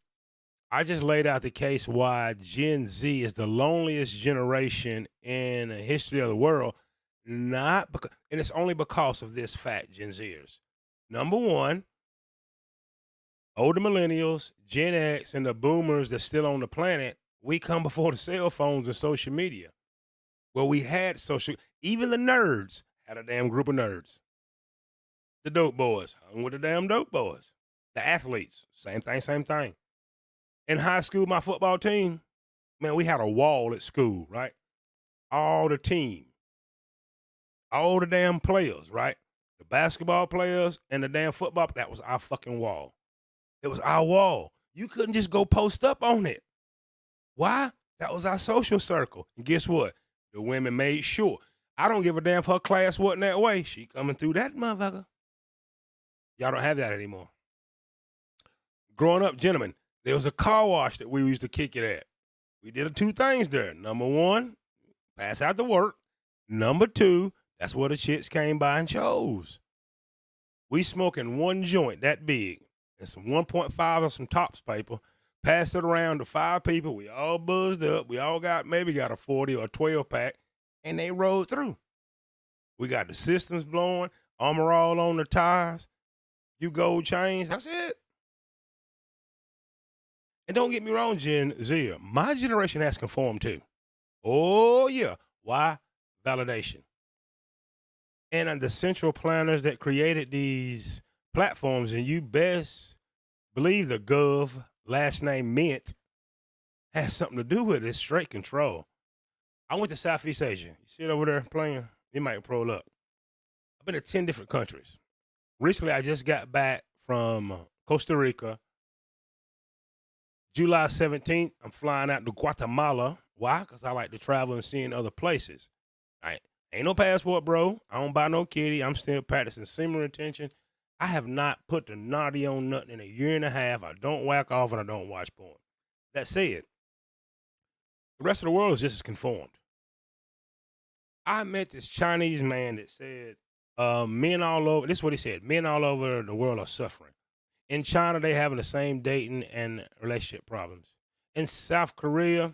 I just laid out the case why Gen Z is the loneliest generation in the history of the world, not because, and it's only because of this fact, Gen Zers. Number one, older millennials, Gen X, and the boomers that's still on the planet, we come before the cell phones and social media. Well, we had social, even the nerds had a damn group of nerds. The dope boys hung with the damn dope boys. The athletes, same thing. In high school, my football team, man, we had a wall at school, right? All the team, all the damn players, right? The basketball players and the damn football, that was our fucking wall. It was our wall. You couldn't just go post up on it. Why? That was our social circle. And guess what? The women made sure. I don't give a damn if her class wasn't that way. She coming through that motherfucker. Y'all don't have that anymore. Growing up, gentlemen, there was a car wash that we used to kick it at. We did 2 things there. Number one, pass out the work. Number two, that's where the chicks came by and chose. We smoking 1 joint that big and some 1.5 or some tops paper. Pass it around to 5 people. We all buzzed up. We all maybe got a 40 or a 12 pack, and they rolled through. We got the systems blowing, Armor All on the tires, you gold chains. That's it. And don't get me wrong, Gen Z. My generation has conformed too. Oh, yeah. Why? Validation. And the central planners that created these platforms, and you best believe the Gov, last name Mint, has something to do with it. It's straight control. I went to Southeast Asia. You see it over there playing? You might roll up. I've been to 10 different countries. Recently, I just got back from Costa Rica. July 17th, I'm flying out to Guatemala. Why? Because I like to travel and seeing other places. All right. Ain't no passport, bro. I don't buy no kitty. I'm still practicing semen retention. I have not put the naughty on nothing in a year and a half. I don't whack off and I don't watch porn. That said, the rest of the world is just as conformed. I met this Chinese man that said, men all over, this is what he said, men all over the world are suffering. In China, they having the same dating and relationship problems. In South Korea,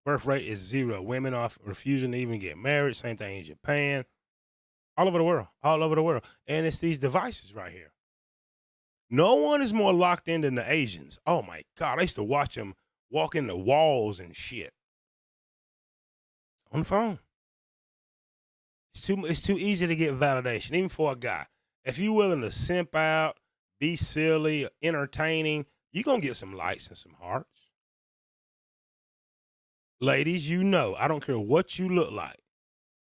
birth rate is 0. Women are refusing to even get married. Same thing in Japan. All over the world. And it's these devices right here. No one is more locked in than the Asians. Oh my God, I used to watch them walk in the walls and shit. On the phone. It's too easy to get validation, even for a guy. If you're willing to simp out, be silly, entertaining, you're going to get some likes and some hearts. Ladies, you know, I don't care what you look like.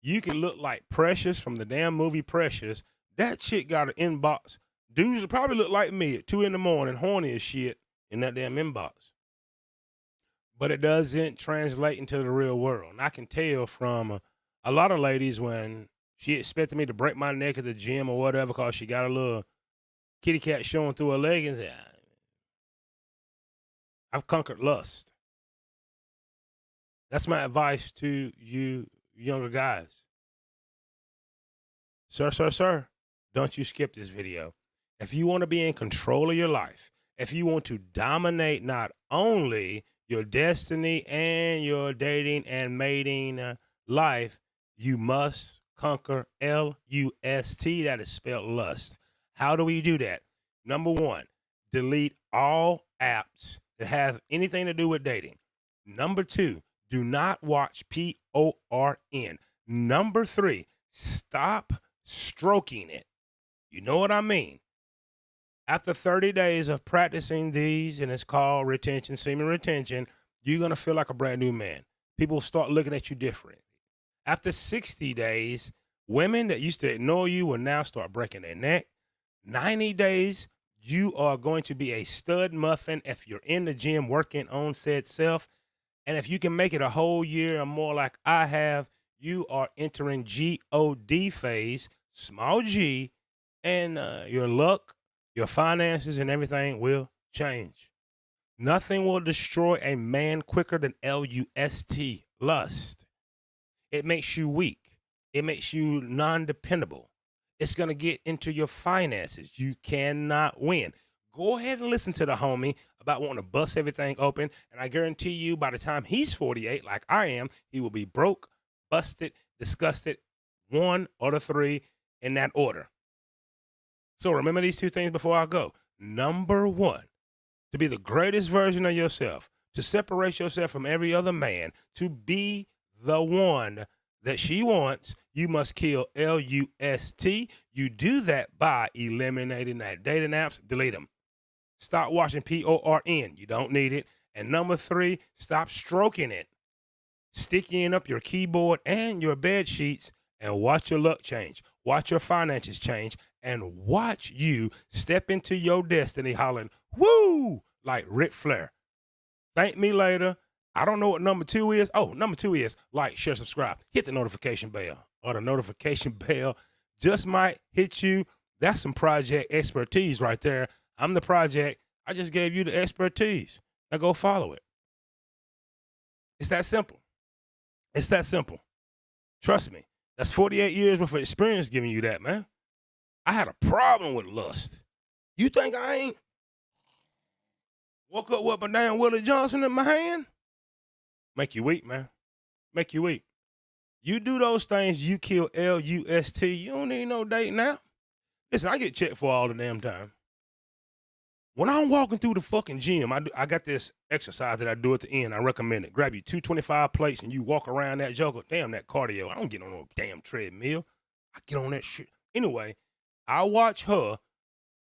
You can look like Precious from the damn movie Precious. That chick got an inbox. Dudes probably look like me at 2 a.m, horny as shit in that damn inbox. But it doesn't translate into the real world. And I can tell from a lot of ladies when she expected me to break my neck at the gym or whatever because she got a little kitty cat showing through her leggings. I've conquered lust. That's my advice to you younger guys. Sir, don't you skip this video. If you want to be in control of your life, if you want to dominate not only your destiny and your dating and mating life, you must conquer L-U-S-T. That is spelled lust. How do we do that? Number 1, delete all apps that have anything to do with dating. Number 2, Do not watch porn. Number 3, stop stroking it. You know what I mean? After 30 days of practicing these, and it's called retention, semen retention, you're going to feel like a brand new man. People start looking at you different. After 60 days, women that used to ignore you will now start breaking their neck. 90 days, you are going to be a stud muffin if you're in the gym working on said self. And if you can make it a whole year or more like I have, you are entering God phase, small g, and your luck, your finances, and everything will change. Nothing will destroy a man quicker than LUST, lust. It makes you weak. It makes you non-dependable. It's going to get into your finances. You cannot win. Go ahead and listen to the homie about wanting to bust everything open. And I guarantee you by the time he's 48, like I am, he will be broke, busted, disgusted, one or the 3 in that order. So remember these 2 things before I go. Number 1, to be the greatest version of yourself, to separate yourself from every other man, to be the one that she wants, you must kill LUST. You do that by eliminating that dating apps, delete them. Stop watching porn. You don't need it. And number 3, stop stroking it. Sticking up your keyboard and your bed sheets and watch your luck change. Watch your finances change and watch you step into your destiny hollering, woo, like Ric Flair. Thank me later. I don't know what number 2 is. Oh, number 2 is like, share, subscribe. Hit the notification bell, or the notification bell just might hit you. That's some project expertise right there. I'm the project. I just gave you the expertise. Now go follow it. It's that simple. It's that simple. Trust me. That's 48 years worth of experience giving you that, man. I had a problem with lust. You think I ain't? Woke up with my damn Willie Johnson in my hand? Make you weak, man. Make you weak. You do those things, you kill LUST. You don't need no date now. Listen, I get checked for all the damn time. When I'm walking through the fucking gym, I got this exercise that I do at the end. I recommend it. Grab you 225 plates and you walk around that joker. Damn, that cardio. I don't get on no damn treadmill. I get on that shit. Anyway, I watch her.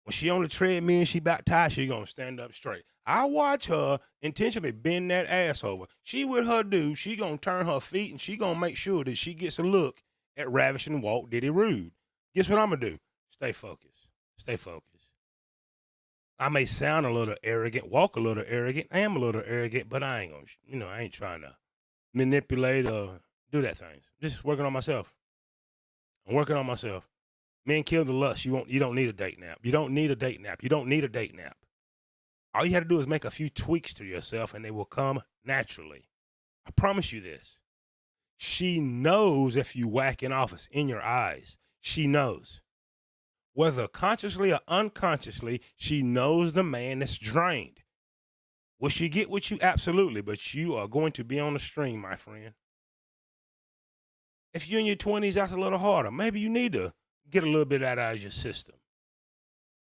When she on the treadmill, she about tired, she gonna stand up straight. I watch her intentionally bend that ass over. She with her dude, she gonna turn her feet and she gonna make sure that she gets a look at Ravishing Walt Diddy Rude. Guess what I'm gonna do? Stay focused. Stay focused. I may sound a little arrogant, walk a little arrogant. I am a little arrogant, but I ain't gonna, I ain't trying to manipulate or do that thing. Just working on myself. I'm working on myself. Men kill the lust. You don't need a date nap. You don't need a date nap. You don't need a date nap. All you had to do is make a few tweaks to yourself and they will come naturally. I promise you this. She knows if you whacking off, it's in your eyes. She knows. Whether consciously or unconsciously, she knows the man that's drained. Will she get with you? Absolutely. But you are going to be on the string, my friend. If you're in your 20s, that's a little harder. Maybe you need to get a little bit out of your system.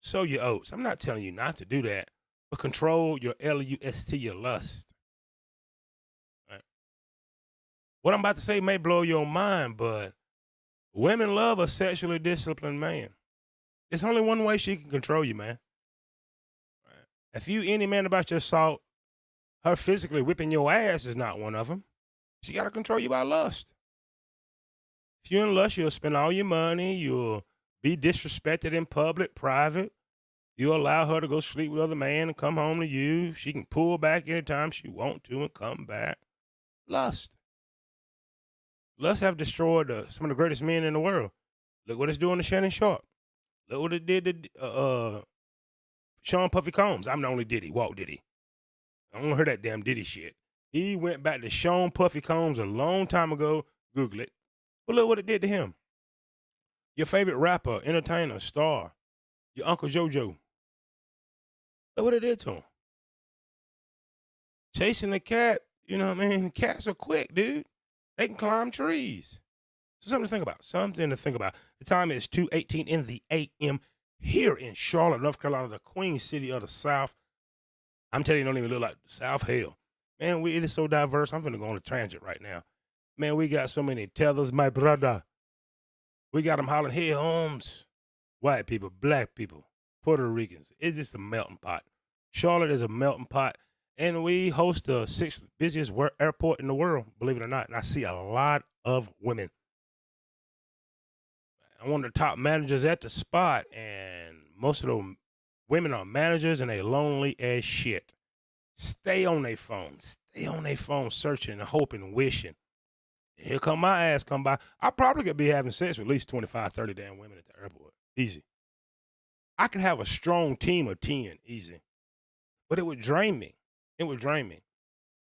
Sow your oats. I'm not telling you not to do that, but control your LUST, your lust. Right. What I'm about to say may blow your mind, but women love a sexually disciplined man. There's only one way she can control you, man. Right. If you any man about your salt, her physically whipping your ass is not one of them. She got to control you by lust. If you're in lust, you'll spend all your money. You'll be disrespected in public, private. You allow her to go sleep with other man and come home to you. She can pull back anytime she want to and come back. Lust. Lust have destroyed some of the greatest men in the world. Look what it's doing to Shannon Sharp. Look what it did to Sean Puffy Combs. I'm the only Diddy, Walt Diddy. I don't hear that damn Diddy shit. He went back to Sean Puffy Combs a long time ago. Google it. But look what it did to him. Your favorite rapper, entertainer, star, your Uncle JoJo. Look what it did to him. Chasing the cat, you know what I mean? Cats are quick, dude. They can climb trees. So something to think about. Something to think about. The time is 2:18 in the a.m. here in Charlotte, North Carolina, the Queen City of the South. I'm telling you, it don't even look like the South. Hell. Man, it is so diverse. I'm finna go on a tangent right now. Man, we got so many tethers, my brother. We got them hollering, hey, Holmes. White people, black people, Puerto Ricans. It's just a melting pot. Charlotte is a melting pot. And we host the 6th busiest airport in the world, believe it or not. And I see a lot of women. I'm one of the top managers at the spot, and most of the women are managers, and they lonely as shit. Stay on their phones. Stay on their phone searching and hoping and wishing. Here come my ass come by. I probably could be having sex with at least 25, 30 damn women at the airport. Easy. I could have a strong team of 10. Easy. But it would drain me. It would drain me.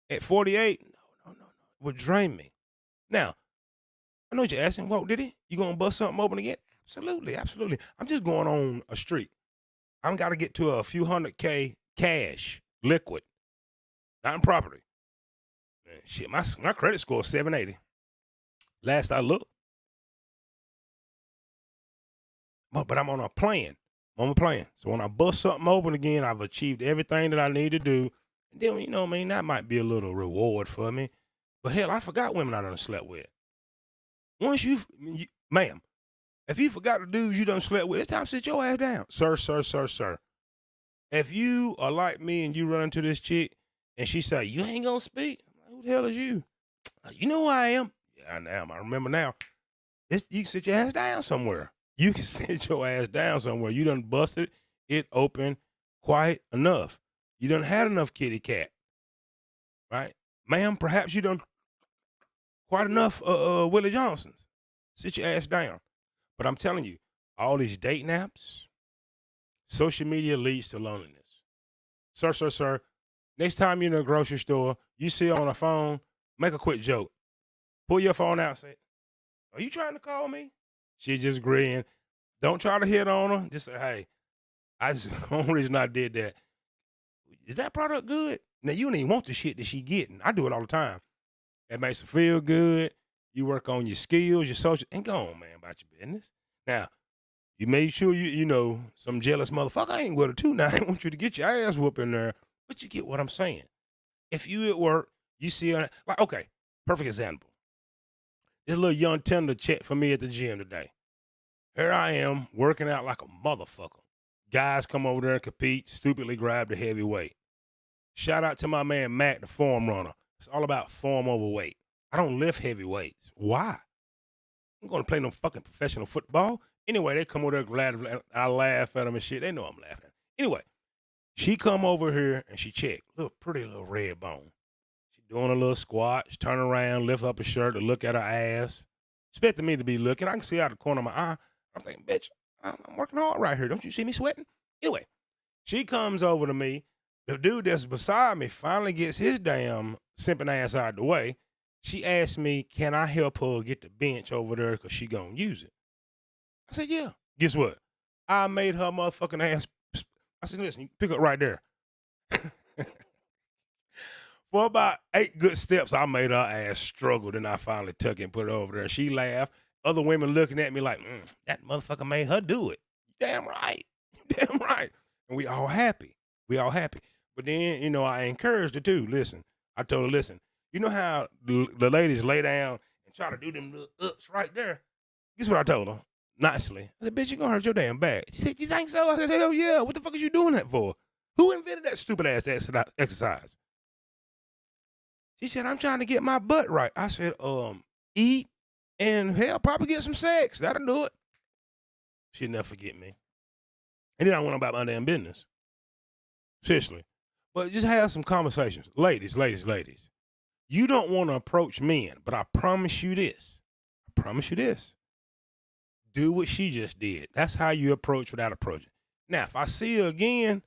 At 48, no. It would drain me. Now, I know what you're asking. Whoa, did he? You gonna bust something open again? Absolutely. I'm just going on a street. I'm got to get to a few $100K cash, liquid, not in property. Man, shit, my credit score is 780. Last I looked. But I'm on a plan. So when I bust something open again, I've achieved everything that I need to do. And then, you know what I mean? That might be a little reward for me. But hell, I forgot women I done slept with. Once ma'am, if you forgot the dudes you done slept with, it's time to sit your ass down. Sir. If you are like me and you run into this chick and she say, you ain't gonna speak, I'm like, who the hell is you? You know who I am? Yeah, I am. I remember now. You can sit your ass down somewhere. You can sit your ass down somewhere. You done busted it open quite enough. You done had enough kitty cat, right? Ma'am, perhaps you done quite enough Willie Johnsons. Sit your ass down. But I'm telling you, all these dating apps, social media leads to loneliness. Sir. Next time you're in a grocery store, you see her on a phone, make a quick joke. Pull your phone out and say, are you trying to call me? She just grin. Don't try to hit on her. Just say, hey, the only reason I did that, is that product good? Now, you don't even want the shit that she getting. I do it all the time. It makes her feel good. You work on your skills, your social, and go on, man, about your business. Now, you made sure you know, some jealous motherfucker, I ain't with her too now. I want you to get your ass whooped in there, but you get what I'm saying. If you at work, you see her, like, okay, perfect example. This little young tender checked for me at the gym today. Here I am, working out like a motherfucker. Guys come over there and compete, stupidly grab the heavy weight. Shout out to my man, Matt, the form runner. It's all about form over weight. I don't lift heavy weights. Why? I'm going to play no fucking professional football. Anyway, they come over there glad. I laugh at them and shit. They know I'm laughing. Anyway, she come over here and she checked. Pretty little red bone. She doing a little squat. She turn around, lift up her shirt to look at her ass. Expecting me to be looking. I can see out the corner of my eye. I'm thinking, bitch, I'm working hard right here. Don't you see me sweating? Anyway, she comes over to me. The dude that's beside me finally gets his damn simping ass out of the way. She asked me, can I help her get the bench over there because she going to use it? I said, yeah. Guess what? I made her motherfucking ass. I said, listen, you pick up right there. For about 8 good steps, I made her ass struggle. Then I finally took it and put it over there. She laughed. Other women looking at me like, that motherfucker made her do it. Damn right. Damn right. And we all happy. But then, you know, I encouraged her too. Listen, I told her, listen, you know how the ladies lay down and try to do them little ups right there? Guess what I told her? Nicely. I said, bitch, you gonna hurt your damn back. She said, you think so? I said, hell yeah. What the fuck is you doing that for? Who invented that stupid ass exercise? She said, I'm trying to get my butt right. I said, eat and hell, probably get some sex. That'll do it. She'll never forget me. And then I went about my damn business. Seriously. But just have some conversations. Ladies. You don't want to approach men, but I promise you this. Do what she just did. That's how you approach without approaching. Now, if I see her again,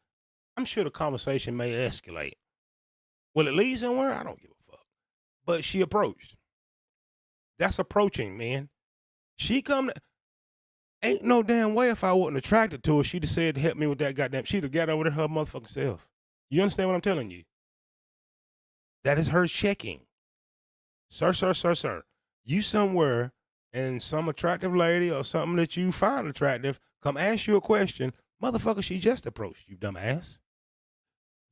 I'm sure the conversation may escalate. Will it lead somewhere? I don't give a fuck. But she approached. That's approaching, man. She come. Ain't no damn way if I wasn't attracted to her, she'd have said, help me with that goddamn. She'd have got over there her motherfucking self. You understand what I'm telling you? That is her checking. Sir. You somewhere and some attractive lady or something that you find attractive come ask you a question. Motherfucker, she just approached you, dumbass.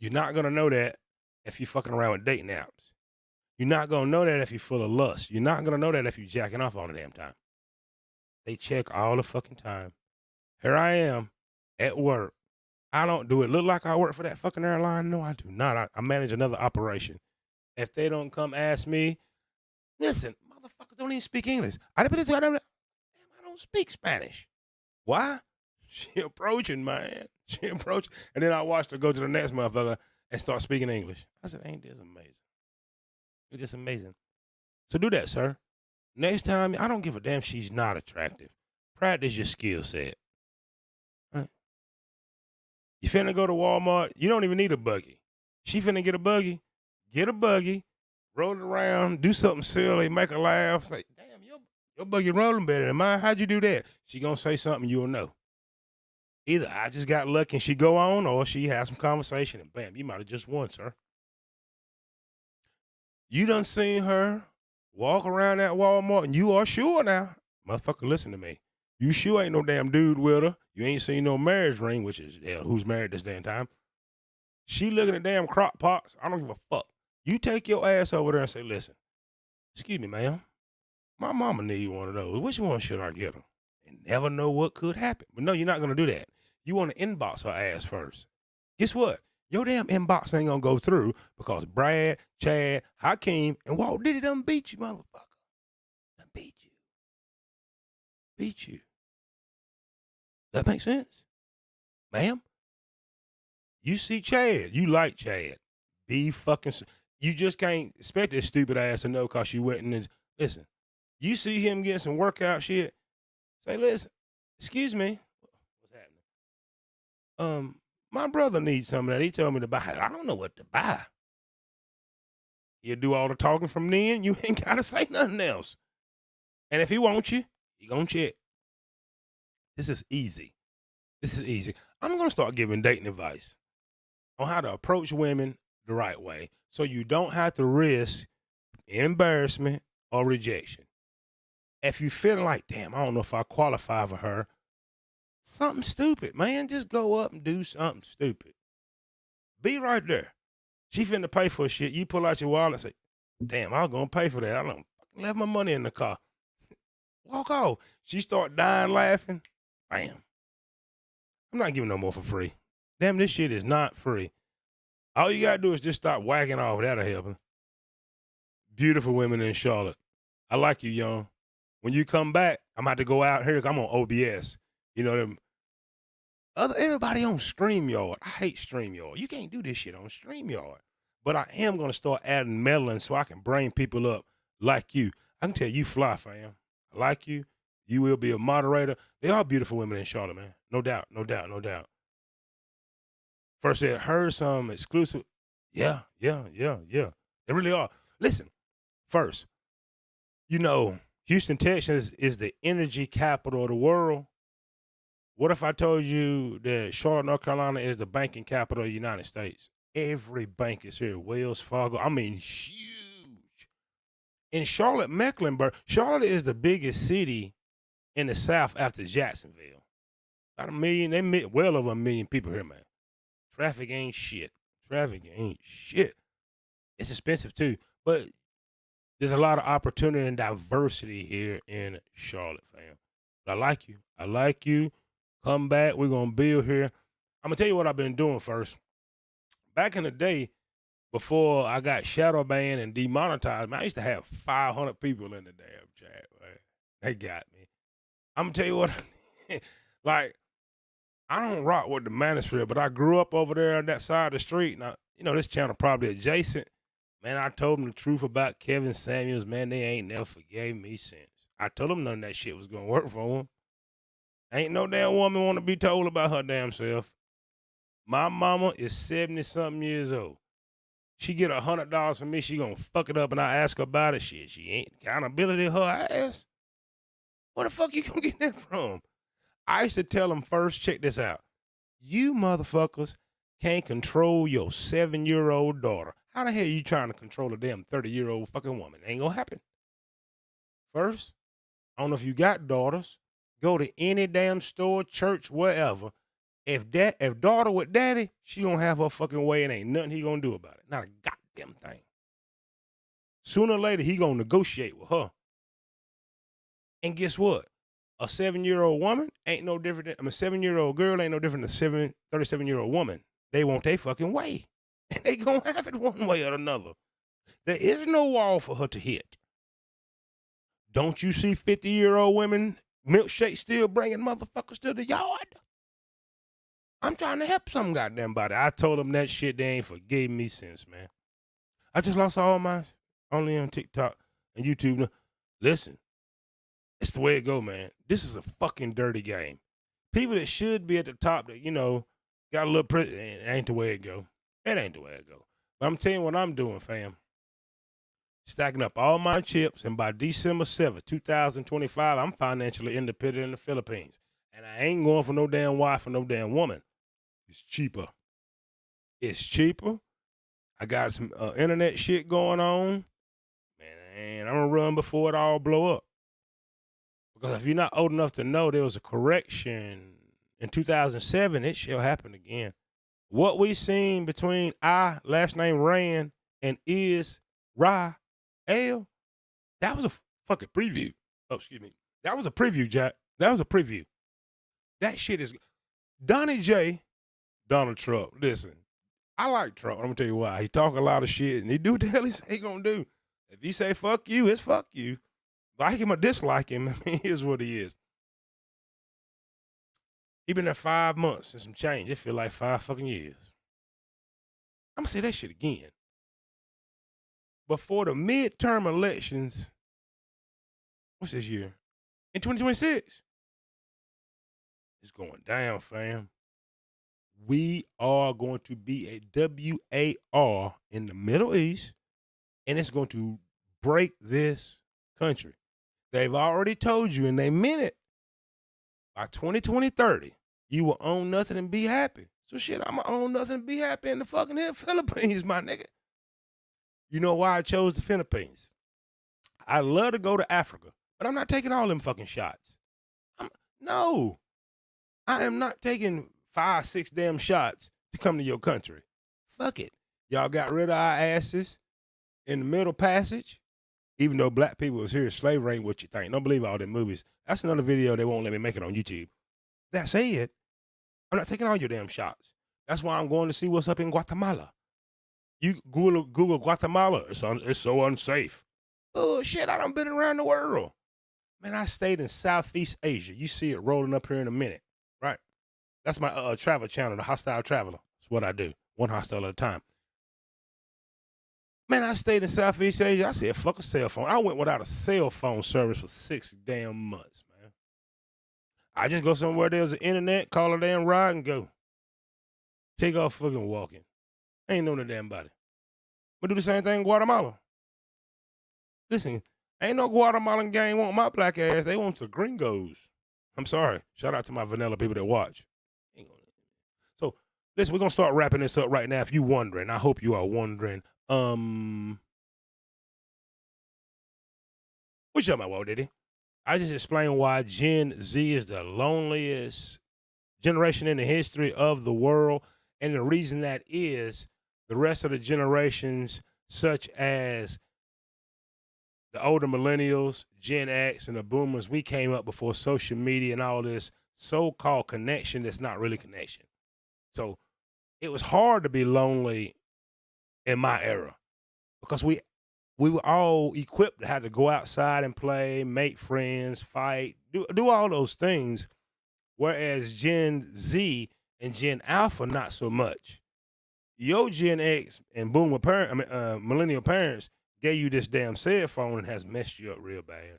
You're not going to know that if you're fucking around with dating apps. You're not gonna know that if you're full of lust. You're not gonna know that if you're jacking off all the damn time. They check all the fucking time. Here I am at work. I don't do it look like I work for that fucking airline? No, I do not. I manage another operation. If they don't come ask me, listen, motherfuckers don't even speak English. I don't speak Spanish. Why? She approaching, man. She approaching. And then I watched her go to the next motherfucker and start speaking English. I said, ain't this amazing? It's just amazing. So do that, sir. Next time, I don't give a damn she's not attractive. Practice your skill set. Right? You finna go to Walmart, you don't even need a buggy. She finna get a buggy. Get a buggy, roll it around, do something silly, make her laugh. Say, damn, your buggy rolling better than mine. How'd you do that? She gonna say something you'll know. Either I just got lucky and she go on, or she has some conversation and bam, you might have just won, sir. You done seen her walk around that Walmart and you are sure now. Motherfucker, listen to me. You sure ain't no damn dude with her. You ain't seen no marriage ring, which is, hell, who's married this damn time? She looking at damn crock pots. I don't give a fuck. You take your ass over there and say, listen, excuse me, ma'am. My mama need one of those. Which one should I get her? And never know what could happen. But no, you're not going to do that. You want to inbox her ass first. Guess what? Your damn inbox ain't going to go through because Brad, Chad, Hakeem, and Walt Diddy done beat you, motherfucker. Done beat you. Beat you. That make sense? Ma'am? You see Chad. You like Chad. Be fucking... You just can't expect this stupid ass to know because you went and... Listen. You see him getting some workout shit. Say, listen. Excuse me. What's happening? My brother needs some of that. He told me to buy it. I don't know what to buy. You do all the talking from then. You ain't got to say nothing else. And if he wants you, he gonna check. This is easy. This is easy. I'm going to start giving dating advice on how to approach women the right way so you don't have to risk embarrassment or rejection. If you feel like, damn, I don't know if I qualify for her, something stupid, man, just go up and do something stupid. Be right there. She finna pay for shit. You pull out your wallet and say, damn, I was going to pay for that. I don't left my money in the car. Walk off. She start dying laughing. Bam. I'm not giving no more for free. Damn, this shit is not free. All you got to do is just stop whacking off. That'll help. Beautiful women in Charlotte. I like you, young. When you come back, I'm about to go out here. I'm on OBS. You know them. Everybody on StreamYard. I hate StreamYard. You can't do this shit on StreamYard. But I am going to start adding melon so I can bring people up like you. I can tell you fly, fam. I like you. You will be a moderator. They are beautiful women in Charlotte, man. No doubt, no doubt, no doubt. First said, heard some exclusive. Yeah. They really are. Listen, first, you know, Houston, Texas is the energy capital of the world. What if I told you that Charlotte, North Carolina is the banking capital of the United States? Every bank is here. Wells Fargo. I mean, huge. In Charlotte, Mecklenburg, Charlotte is the biggest city in the South after Jacksonville. About well over 1 million people here, man. Traffic ain't shit. It's expensive too, but there's a lot of opportunity and diversity here in Charlotte, fam. But I like you. Come back. We're going to build here. I'm going to tell you what I've been doing first. Back in the day, before I got shadow banned and demonetized, man, I used to have 500 people in the damn chat, man. They got me. I'm going to tell you what, like, I don't rock with the manosphere, but I grew up over there on that side of the street. Now, you know, this channel probably adjacent. Man, I told them the truth about Kevin Samuels. Man, they ain't never forgave me since. I told them none of that shit was going to work for them. Ain't no damn woman want to be told about her damn self. My mama is 70-something years old. She get $100 from me, she going to fuck it up, and I ask her about it. Shit, she ain't accountability her ass. Where the fuck you going to get that from? I used to tell them first, check this out. You motherfuckers can't control your 7-year-old daughter. How the hell are you trying to control a damn 30-year-old fucking woman? Ain't gonna happen. First, I don't know if you got daughters. Go to any damn store, church, wherever. If daughter with daddy, she gonna have her fucking way and ain't nothing he gonna do about it. Not a goddamn thing. Sooner or later, he gonna negotiate with her. And guess what? A 7-year-old woman ain't no different than, a 7-year-old girl ain't no different than a 37-year-old woman. They want their fucking way. And they gonna have it one way or another. There is no wall for her to hit. Don't you see 50-year-old women milkshakes still bringing motherfuckers to the yard? I'm trying to help some goddamn body. I told them that shit, they ain't forgave me since, man. I just lost all my, only on TikTok and YouTube. Listen, it's the way it go, man. This is a fucking dirty game. People that should be at the top that, got a little it ain't the way it go. It ain't the way it go. But I'm telling you what I'm doing, fam. Stacking up all my chips, and by December 7th, 2025, I'm financially independent in the Philippines. And I ain't going for no damn wife or no damn woman. It's cheaper. It's cheaper. I got some internet shit going on. Man, I'm going to run before it all blow up. Because if you're not old enough to know, there was a correction in 2007. It shall happen again. What we seen between last name Rand, and Israel, that was a fucking preview. Oh, excuse me. That was a preview, Jack. That was a preview. That shit is... Donnie J, Donald Trump. Listen, I like Trump. I'm going to tell you why. He talk a lot of shit, and he do what the hell he say he going to do. If he say fuck you, it's fuck you. Like him or dislike him, I mean, here's what he is. He been there 5 months and some change. It feel like 5 fucking years. I'm going to say that shit again. Before the midterm elections, what's this year? In 2026. It's going down, fam. We are going to be a WAR in the Middle East, and it's going to break this country. They've already told you, and they meant it. By 2030, you will own nothing and be happy. So shit, I'm going to own nothing and be happy in the fucking Philippines, my nigga. You know why I chose the Philippines? I love to go to Africa, but I'm not taking all them fucking shots. No. I am not taking 5, 6 damn shots to come to your country. Fuck it. Y'all got rid of our asses in the Middle Passage. Even though black people was here, slavery ain't what you think. Don't believe all them movies. That's another video they won't let me make it on YouTube. That said, I'm not taking all your damn shots. That's why I'm going to see what's up in Guatemala. You Google Guatemala. It's so unsafe. Oh, shit, I done been around the world. Man, I stayed in Southeast Asia. You see it rolling up here in a minute, right? That's my travel channel, The Hostile Traveler. That's what I do. One hostile at a time. Man, I stayed in Southeast Asia. I said, fuck a cell phone. I went without a cell phone service for 6 damn months, man. I just go somewhere there's an internet, call a damn ride, and go. Take off fucking walking. Ain't no damn body. But do the same thing in Guatemala. Listen, ain't no Guatemalan gang want my black ass. They want the gringos. I'm sorry. Shout out to my vanilla people that watch. So, listen, we're going to start wrapping this up right now. If you're wondering, I hope you are wondering. What you talking about, Walt Diddy? I just explained why Gen Z is the loneliest generation in the history of the world. And the reason that is the rest of the generations, such as the older millennials, Gen X, and the boomers, we came up before social media and all this so-called connection that's not really connection. So it was hard to be lonely in my era because we were all equipped to have to go outside and play, make friends, fight, do all those things, whereas Gen Z and Gen Alpha, not so much. Your Gen X and boomer millennial parents gave you this damn cell phone and has messed you up real bad.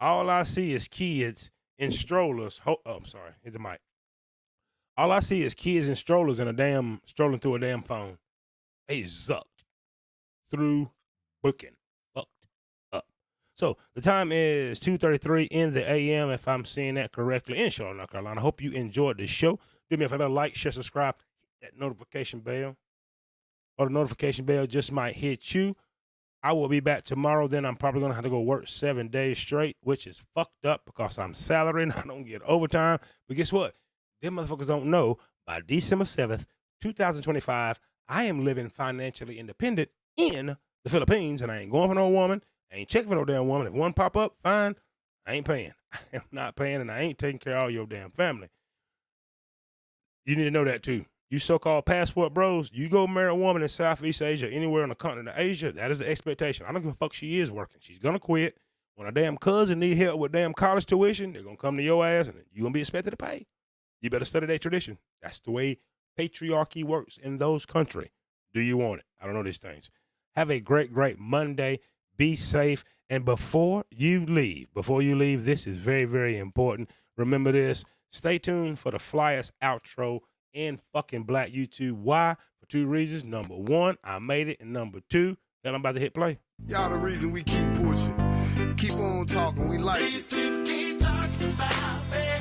All I see is kids in strollers. I'm sorry, hit the mic. All I see is kids in strollers and strolling through a damn phone. They zucked through booking, fucked up. So the time is 2:33 in the a.m. if I'm seeing that correctly in Charlotte, North Carolina. I hope you enjoyed the show. Do me a favor, like, share, subscribe, hit that notification bell. Or the notification bell just might hit you. I will be back tomorrow. Then I'm probably going to have to go work 7 days straight, which is fucked up because I'm salaried and I don't get overtime. But guess what? Them motherfuckers don't know by December 7th, 2025, I am living financially independent in the Philippines, and I ain't going for no woman. I ain't checking for no damn woman. If one pop up, fine. I ain't paying. I am not paying, and I ain't taking care of all your damn family. You need to know that too. You so-called passport bros, you go marry a woman in Southeast Asia, anywhere on the continent of Asia, that is the expectation. I don't give a fuck she is working. She's going to quit. When a damn cousin need help with damn college tuition, they're going to come to your ass, and you're going to be expected to pay. You better study that tradition. That's the way patriarchy works in those countries. Do you want it? I don't know these things. Have a great, great Monday. Be safe. And before you leave, this is very, very important. Remember this. Stay tuned for the flyest outro in fucking Black YouTube. Why? For 2 reasons. Number 1, I made it. And number 2, I'm about to hit play. Y'all the reason we keep pushing. Keep on talking. We like it. Keep talking about, baby.